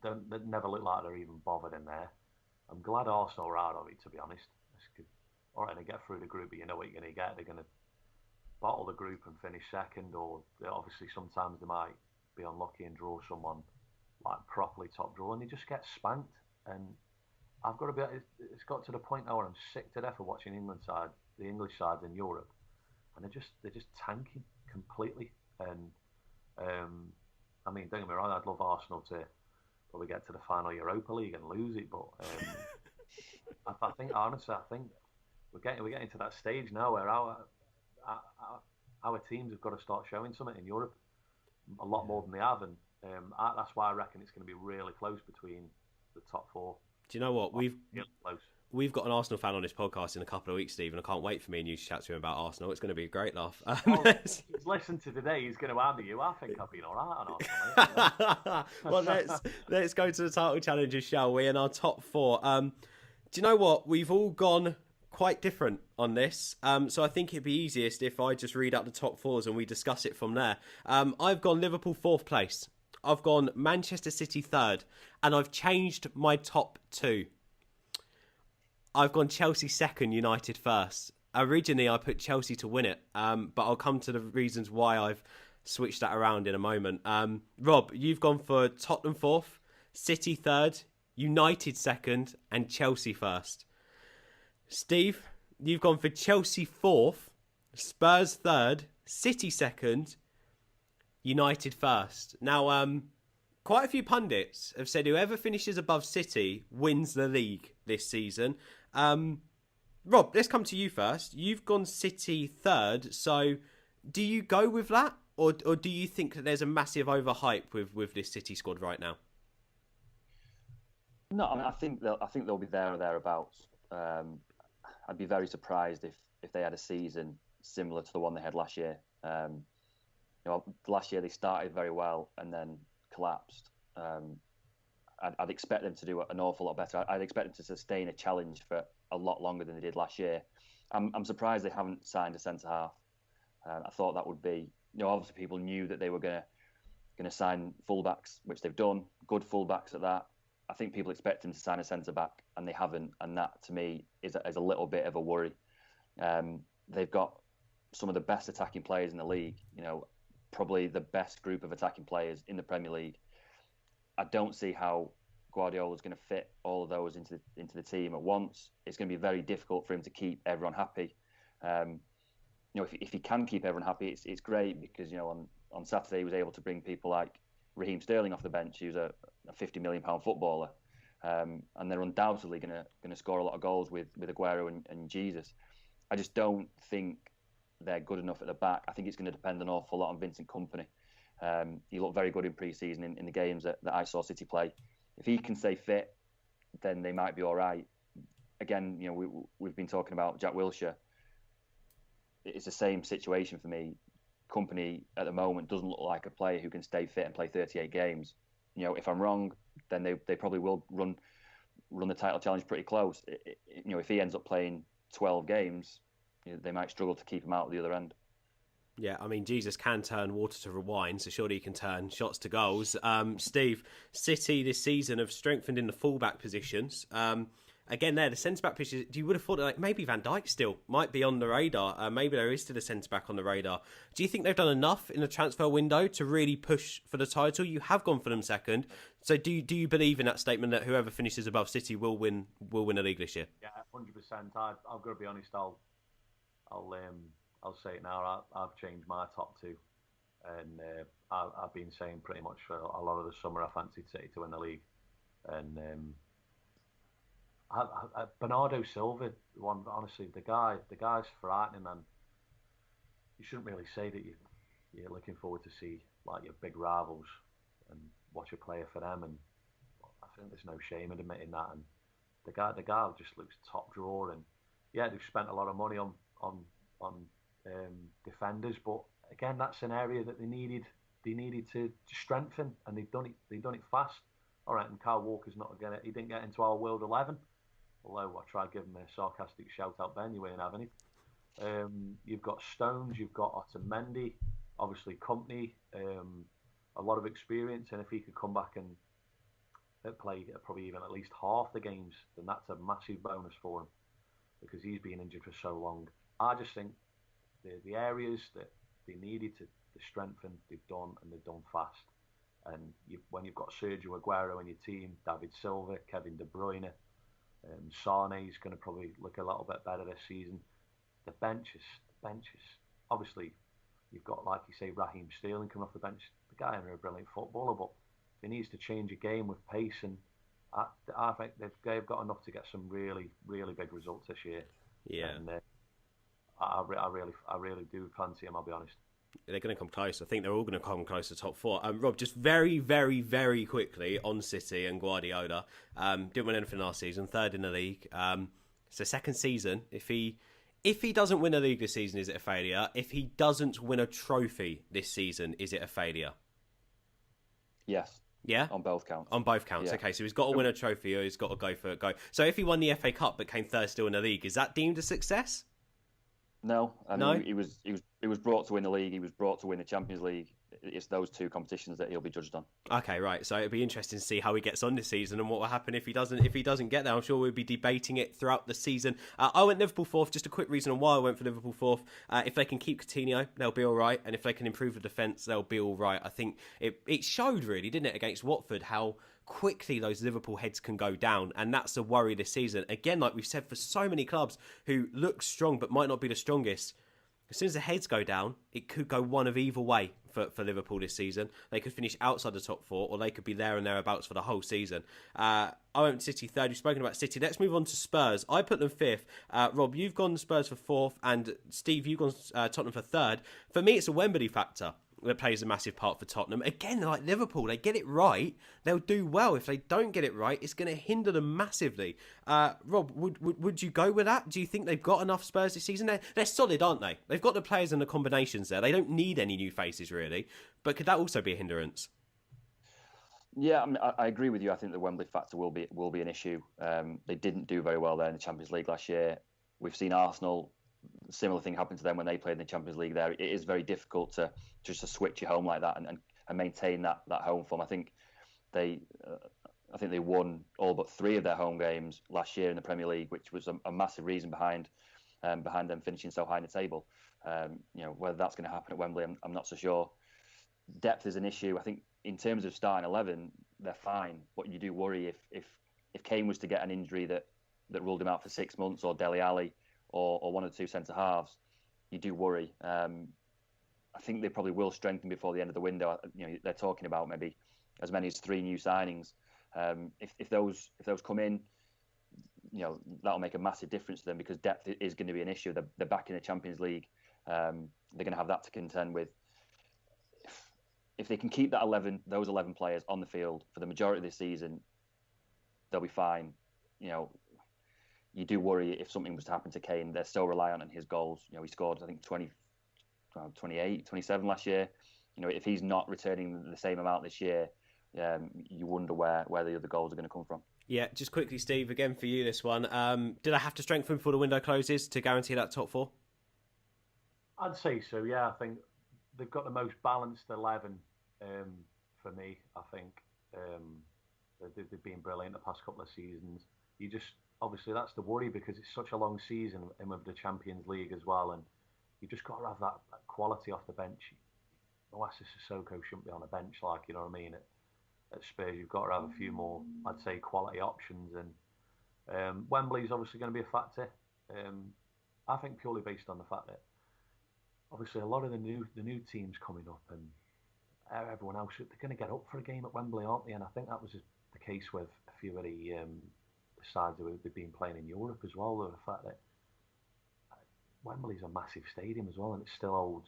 they never look like they're even bothered in there. I'm glad Arsenal are out of it, to be honest. All right, they get through the group, but you know what you're going to get. They're going to bottle the group and finish second, or obviously sometimes they might be unlucky and draw someone like properly top draw, and they just get spanked. And I've got to be. It's got to the point now where I'm sick to death of watching the English sides in Europe, and they're just tanking completely. And don't get me wrong, I'd love Arsenal to probably get to the final Europa League and lose it, but I think we're getting to that stage now where our teams have got to start showing something in Europe a lot more than they have, and that's why I reckon it's going to be really close between the top four. Do you know what? Close. We've got an Arsenal fan on this podcast in a couple of weeks, Steve, and I can't wait for me and you to chat to him about Arsenal. It's going to be a great laugh. He's listened to today. He's going to hammer you. I think I've been all right on Arsenal. Well, let's go to the title challenges, shall we? And our top four. Do you know what? We've all gone quite different on this. So I think it'd be easiest if I just read out the top fours and we discuss it from there. I've gone Liverpool 4th place. I've gone Manchester City 3rd. And I've changed my top two. I've gone Chelsea 2nd, United 1st. Originally, I put Chelsea to win it, but I'll come to the reasons why I've switched that around in a moment. Rob, you've gone for Tottenham 4th, City 3rd, United 2nd, and Chelsea 1st. Steve, you've gone for Chelsea 4th, Spurs 3rd, City 2nd, United 1st. Now, quite a few pundits have said whoever finishes above City wins the league this season. Rob, let's come to you first. You've gone City 3rd, so do you go with that? Or do you think that there's a massive overhype with this City squad right now? No, I think they'll be there or thereabouts. I'd be very surprised if they had a season similar to the one they had last year. Last year they started very well and then collapsed. I'd expect them to do an awful lot better. I'd expect them to sustain a challenge for a lot longer than they did last year. I'm surprised they haven't signed a centre half. I thought that would be, obviously people knew that they were going to sign fullbacks, which they've done, good fullbacks at that. I think people expect them to sign a centre back, and they haven't, and that to me is a little bit of a worry. They've got some of the best attacking players in the league. Probably the best group of attacking players in the Premier League. I don't see how Guardiola's going to fit all of those into the team at once. It's going to be very difficult for him to keep everyone happy. If he can keep everyone happy, it's great because on Saturday he was able to bring people like Raheem Sterling off the bench, who's a £50 million footballer, and they're undoubtedly going to score a lot of goals with Aguero and Jesus. I just don't think they're good enough at the back. I think it's going to depend an awful lot on Vincent Kompany. He looked very good in pre-season in the games that I saw City play. If he can stay fit, then they might be all right. Again, we've been talking about Jack Wilshere. It's the same situation for me. Kompany at the moment doesn't look like a player who can stay fit and play 38 games. If I'm wrong, then they probably will run the title challenge pretty close. If he ends up playing 12 games, they might struggle to keep him out at the other end. Yeah, Jesus can turn water to wine, so surely he can turn shots to goals. Steve, City this season have strengthened in the fullback positions. Again, the centre-back position, you would have thought that maybe Van Dijk still might be on the radar. Maybe there is still a centre-back on the radar. Do you think they've done enough in the transfer window to really push for the title? You have gone for them second. So do you believe in that statement that whoever finishes above City will win a league this year? Yeah, 100%. I've got to be honest, I'll say it now. I've changed my top two, and I've been saying pretty much for a lot of the summer I fancied City to win the league, and Bernardo Silva, honestly, the guy's frightening, man. you shouldn't really say that you're looking forward to see like your big rivals and watch a player for them. And I think there's no shame in admitting that. And the guy just looks top drawer. And yeah, they've spent a lot of money on defenders, but again, that's an area that they needed to strengthen, and they've done it fast. All right, and Kyle Walker's not gonna. He didn't get into our world 11. Although I tried giving him a sarcastic shout out, Ben, you ain't having it. You've got Stones, you've got Otamendi, obviously Company, a lot of experience, and if he could come back and play probably even at least half the games, then that's a massive bonus for him because he's been injured for so long. I just think the areas that they needed to strengthen, they've done, and they've done fast. And when you've got Sergio Aguero in your team, David Silva, Kevin De Bruyne, Sane's going to probably look a little bit better this season. The benches. Obviously, you've got, like you say, Raheem Sterling coming off the bench. The guy is a brilliant footballer, but he needs to change a game with pace. And I think they've got enough to get some really, really big results this year. Yeah. And I really do fancy him, I'll be honest. They're going to come close. I think they're all going to come close to top four. Rob, just very, very, very quickly on City and Guardiola. Didn't win anything last season, third in the league. It's the second season. If he doesn't win a league this season, is it a failure? If he doesn't win a trophy this season, is it a failure? Yes. Yeah? On both counts. On both counts, yeah. Okay. So he's got to win a trophy or he's got to go. So if he won the FA Cup but came third still in the league, is that deemed a success? No, I mean, he was brought to win the league. He was brought to win the Champions League. It's those two competitions that he'll be judged on. Okay, right. So it'll be interesting to see how he gets on this season and what will happen if he doesn't get there. I'm sure we'll be debating it throughout the season. I went Liverpool fourth. Just a quick reason on why I went for Liverpool fourth. If they can keep Coutinho, they'll be all right, and if they can improve the defence, they'll be all right. I think it showed really, didn't it, against Watford how quickly those Liverpool heads can go down, and that's the worry this season. Again, like we've said, for so many clubs who look strong but might not be the strongest, as soon as the heads go down, it could go one of either way for Liverpool this season. They could finish outside the top four, or they could be there and thereabouts for the whole season. I went City third. We've spoken about City. Let's move on to Spurs. I put them fifth. Rob, you've gone Spurs for fourth, and Steve, you've gone Tottenham for third. For me, it's a Wembley factor that plays a massive part for Tottenham. Again, like Liverpool, they get it right, they'll do well. If they don't get it right, it's going to hinder them massively. Rob, would you go with that? Do you think they've got enough Spurs this season? They're solid, aren't they? They've got the players and the combinations there. They don't need any new faces, really. But could that also be a hindrance? Yeah, I mean, I agree with you. I think the Wembley factor will be an issue. They didn't do very well there in the Champions League last year. We've seen Arsenal, similar thing happened to them when they played in the Champions League there. It is very difficult to just to switch your home like that and maintain that home form. I think they won all but 3 of their home games last year in the Premier League, which was a massive reason behind them finishing so high in the table. Whether that's going to happen at Wembley, I'm not so sure. Depth is an issue. I think in terms of starting 11, they're fine, but you do worry if Kane was to get an injury that ruled him out for 6 months, or Dele Alli, or one or two centre halves, you do worry. I think they probably will strengthen before the end of the window. They're talking about maybe as many as 3 new signings. If those come in, that'll make a massive difference to them, because depth is going to be an issue. They're back in the Champions League. They're going to have that to contend with. If they can keep those 11 players on the field for the majority of the season, they'll be fine. You do worry if something was to happen to Kane. They're still reliant on his goals. He scored, I think, 28, 27 last year. If he's not returning the same amount this year, you wonder where the other goals are going to come from. Yeah, just quickly, Steve, again for you this one. Did I have to strengthen before the window closes to guarantee that top 4? I'd say so, yeah. I think they've got the most balanced 11 for me. I think they've been brilliant the past couple of seasons. Obviously, that's the worry, because it's such a long season, and with the Champions League as well, and you just got to have that quality off the bench. Oasis Sissoko shouldn't be on a bench, you know what I mean? At Spurs, you've got to have a few more, I'd say, quality options, and Wembley's obviously going to be a factor. I think purely based on the fact that obviously a lot of the new teams coming up, and everyone else, they're going to get up for a game at Wembley, aren't they? And I think that was the case with a few of the sides that they've been playing in Europe as well. The fact that Wembley's a massive stadium as well, and it still holds,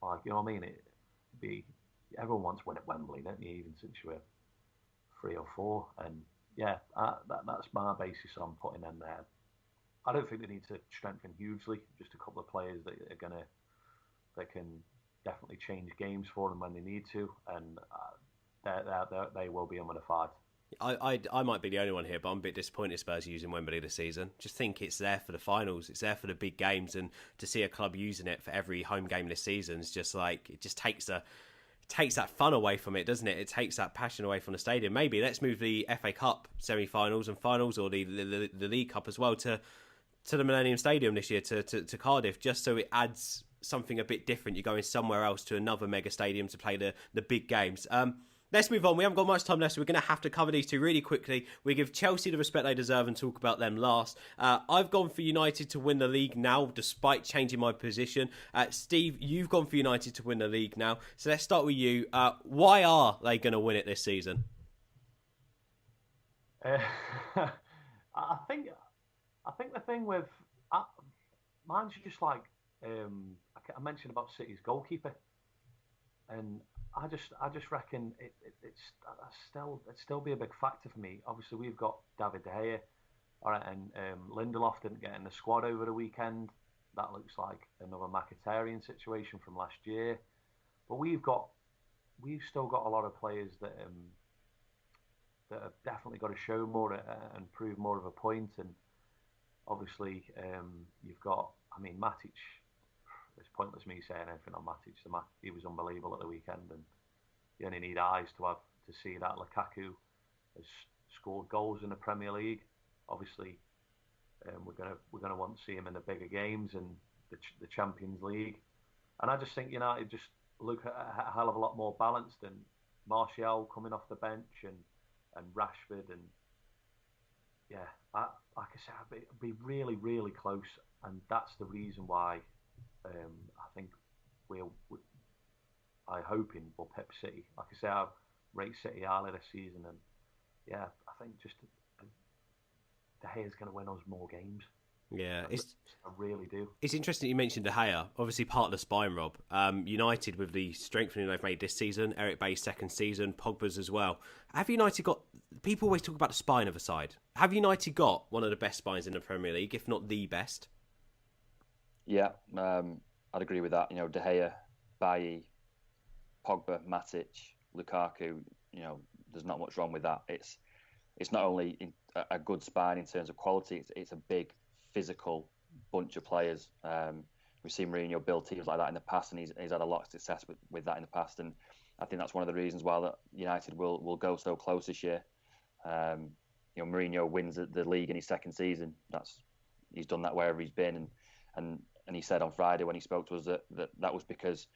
like, you know what I mean? Everyone wants to win at Wembley, don't you? Even since you were 3 or 4, and yeah, that's my basis on putting them there. I don't think they need to strengthen hugely. Just a couple of players that can definitely change games for them when they need to, and they will be unmodified. I might be the only one here, but I'm a bit disappointed Spurs using Wembley this season. Just think it's there for the finals, it's there for the big games, and to see a club using it for every home game this season is just like, it just takes that fun away from it, doesn't it? It takes that passion away from the stadium. Maybe let's move the FA Cup semi-finals and finals, or the League Cup as well, to the Millennium Stadium this year, to Cardiff, just so it adds something a bit different. You're going somewhere else to another mega stadium to play the big games. Let's move on. We haven't got much time left, so we're going to have to cover these two really quickly. We give Chelsea the respect they deserve and talk about them last. I've gone for United to win the league now, despite changing my position. Steve, you've gone for United to win the league now. So let's start with you. Why are they going to win it this season? I think the thing with mine's just like I mentioned about City's goalkeeper, and I just reckon it's still be a big factor for me. Obviously, we've got David De Gea, all right, and Lindelof didn't get in the squad over the weekend. That looks like another Mkhitaryan situation from last year. But we've still got a lot of players that have definitely got to show more and prove more of a point. And obviously, you've got, I mean, Matic. It's pointless me saying anything on Matic. He was unbelievable at the weekend, and you only need eyes to see that Lukaku has scored goals in the Premier League. Obviously, we're gonna want to see him in the bigger games and the Champions League. And I just think United just look a hell of a lot more balanced, and Martial coming off the bench and Rashford, and yeah, like I said, I'd be really, really close, and that's the reason why. I think I'm hoping we'll pep City. Like I say, I rate City highly this season, and yeah, I think just De Gea's going to win us more games. Yeah, I really do. It's interesting you mentioned De Gea, obviously part of the spine, Rob. United, with the strengthening they've made this season, Eric Bay's second season, Pogba's as well. Have United got... People always talk about the spine of a side. Have United got one of the best spines in the Premier League, if not the best? Yeah, I'd agree with that. De Gea, Bailly, Pogba, Matic, Lukaku. There's not much wrong with that. It's not only a good spine in terms of quality. It's a big physical bunch of players. We've seen Mourinho build teams like that in the past, and he's had a lot of success with that in the past. And I think that's one of the reasons why that United will go so close this year. Mourinho wins the league in his second season. He's done that wherever he's been, and he said on Friday when he spoke to us that was because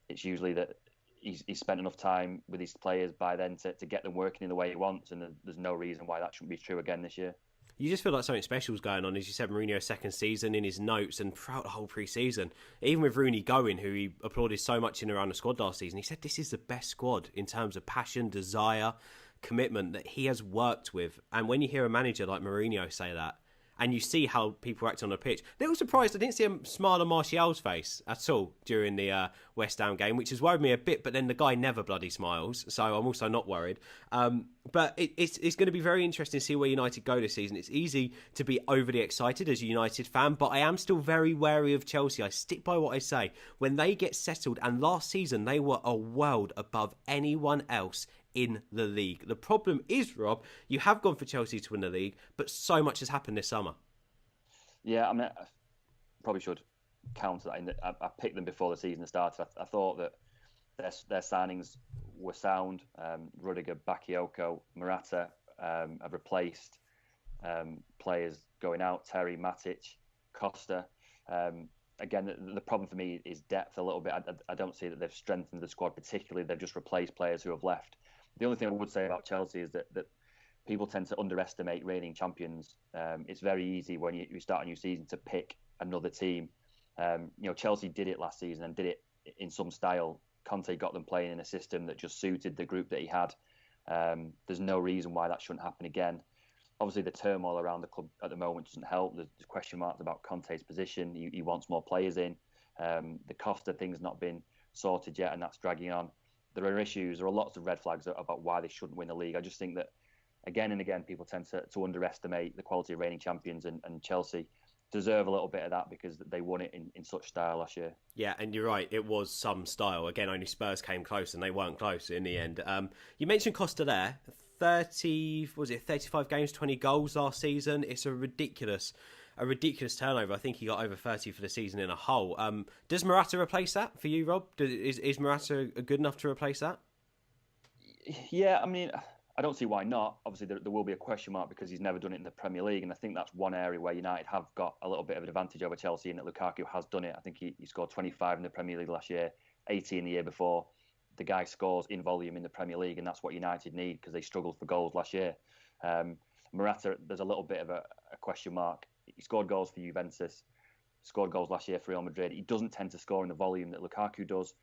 it's usually that he's spent enough time with his players by then to get them working in the way he wants, and there's no reason why that shouldn't be true again this year. You just feel like something special is going on. As you said, Mourinho's second season, in his notes and throughout the whole pre-season, even with Rooney going, who he applauded so much in around the squad last season, he said this is the best squad in terms of passion, desire, commitment that he has worked with. And when you hear a manager like Mourinho say that, and you see how people act on the pitch. A little surprised I didn't see a smile on Martial's face at all during the West Ham game, which has worried me a bit, but then the guy never bloody smiles, so I'm also not worried. But it's going to be very interesting to see where United go this season. It's easy to be overly excited as a United fan, but I am still very wary of Chelsea. I stick by what I say. When they get settled, and last season they were a world above anyone else in the league. The problem is, Rob, you have gone for Chelsea to win the league, but so much has happened this summer. Yeah, I mean, I probably should counter that. I picked them before the season started. I thought that their signings were sound. Rudiger, Bakayoko, Morata have replaced players going out. Terry, Matic, Costa. Again, the problem for me is depth a little bit. I don't see that they've strengthened the squad particularly. They've just replaced players who have left. The only thing I would say about Chelsea is that people tend to underestimate reigning champions. It's very easy when you start a new season to pick another team. Chelsea did it last season and did it in some style. Conte got them playing in a system that just suited the group that he had. There's no reason why that shouldn't happen again. Obviously, the turmoil around the club at the moment doesn't help. There's question marks about Conte's position. He wants more players in. The cost of things not been sorted yet, and that's dragging on. There are issues. There are lots of red flags about why they shouldn't win the league. I just think that again and again, people tend to underestimate the quality of reigning champions, and Chelsea deserve a little bit of that because they won it in such style last year. Yeah, and you're right, it was some style. Again, only Spurs came close and they weren't close in the end. You mentioned Costa there. 35 games, 20 goals last season. It's a ridiculous turnover. I think he got over 30 for the season in a whole. Does Morata replace that for you, Rob? Is Morata good enough to replace that? Yeah, I mean, I don't see why not. Obviously, there will be a question mark because he's never done it in the Premier League, and I think that's one area where United have got a little bit of an advantage over Chelsea in that Lukaku has done it. I think he scored 25 in the Premier League last year, 18 the year before. The guy scores in volume in the Premier League, and that's what United need because they struggled for goals last year. Morata, there's a little bit of a question mark. He scored goals for Juventus, scored goals last year for Real Madrid. He doesn't tend to score in the volume that Lukaku does,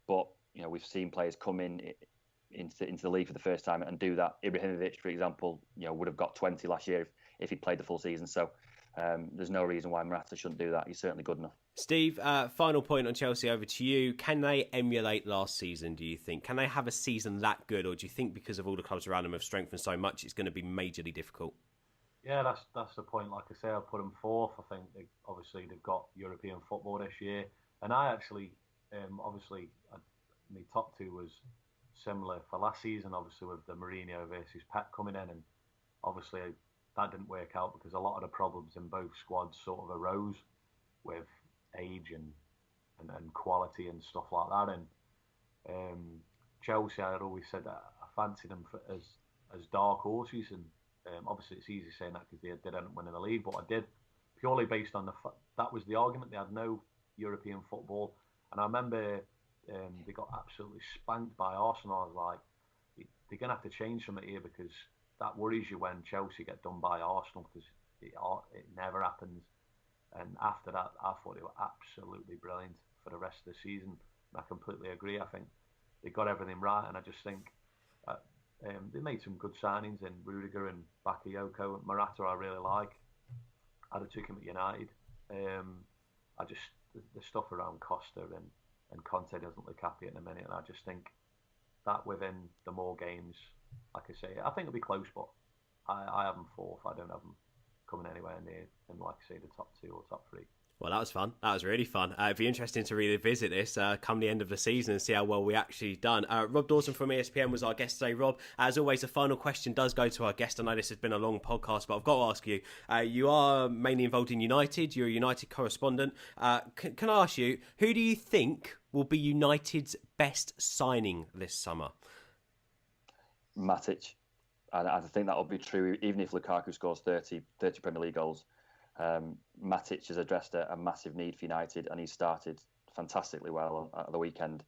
but we've seen players come into the league for the first time and do that. Ibrahimovic, for example, would have got 20 last year if he'd played the full season. So there's no reason why Morata shouldn't do that. He's certainly good enough. Steve, final point on Chelsea, over to you. Can they emulate last season, do you think? Can they have a season that good, or do you think because of all the clubs around them have strengthened so much, it's going to be majorly difficult? Yeah, that's the point. Like I say, I put them fourth. I think they've got European football this year. And I actually, my top two was similar for last season, obviously with the Mourinho versus Pep coming in, and obviously that didn't work out because a lot of the problems in both squads sort of arose with age and quality and stuff like that. And Chelsea, I'd always said that I fancied them as dark horses, and obviously it's easy saying that because they didn't win in the league, but I did purely based on that was the argument. They had no European football, and I remember they got absolutely spanked by Arsenal. I was like, they're going to have to change something here because that worries you when Chelsea get done by Arsenal because it never happens. And after that, I thought they were absolutely brilliant for the rest of the season. And I completely agree. I think they got everything right, and I just think they made some good signings in Rudiger and Bakayoko. Morata I really like. I'd have took him at United. The stuff around Costa and Conte doesn't look happy at the minute, and I just think that within the more games, like I say, I think it'll be close, but I have them fourth. I don't have them coming anywhere near, and like I say, the top two or top three. Well, that was fun. That was really fun. It'd be interesting to revisit this come the end of the season and see how well we actually done. Rob Dawson from ESPN was our guest today. Rob, as always, the final question does go to our guest. I know this has been a long podcast, but I've got to ask you. You are mainly involved in United. You're a United correspondent. Can I ask you, who do you think will be United's best signing this summer? Matic. And I think that will be true even if Lukaku scores 30 Premier League goals. Matic has addressed a massive need for United, and he started fantastically well at the weekend.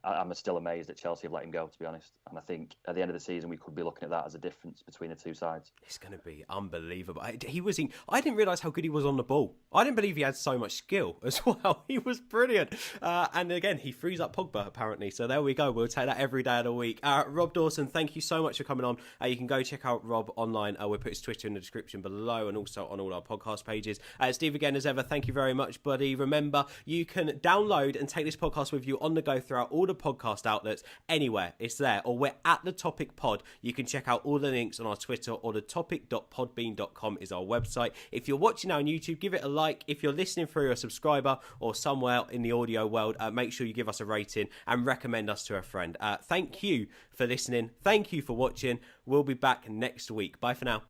I'm still amazed that Chelsea have let him go, to be honest. And I think at the end of the season, we could be looking at that as a difference between the two sides. It's going to be unbelievable. I didn't realise how good he was on the ball. I didn't believe he had so much skill as well. He was brilliant. And again, he frees up Pogba, apparently. So there we go. We'll take that every day of the week. Rob Dawson, thank you so much for coming on. You can go check out Rob online. We'll put his Twitter in the description below and also on all our podcast pages. Steve, again, as ever, thank you very much, buddy. Remember, you can download and take this podcast with you on the go throughout all the podcast outlets, anywhere. It's there. Or we're at The Topic Pod. You can check out all the links on our Twitter, or thetopic.podbean.com is our website. If you're watching now on YouTube, give it a like. If you're listening through a subscriber or somewhere in the audio world, make sure you give us a rating and recommend us to a friend. Thank you for listening. Thank you for watching. We'll be back next week. Bye for now.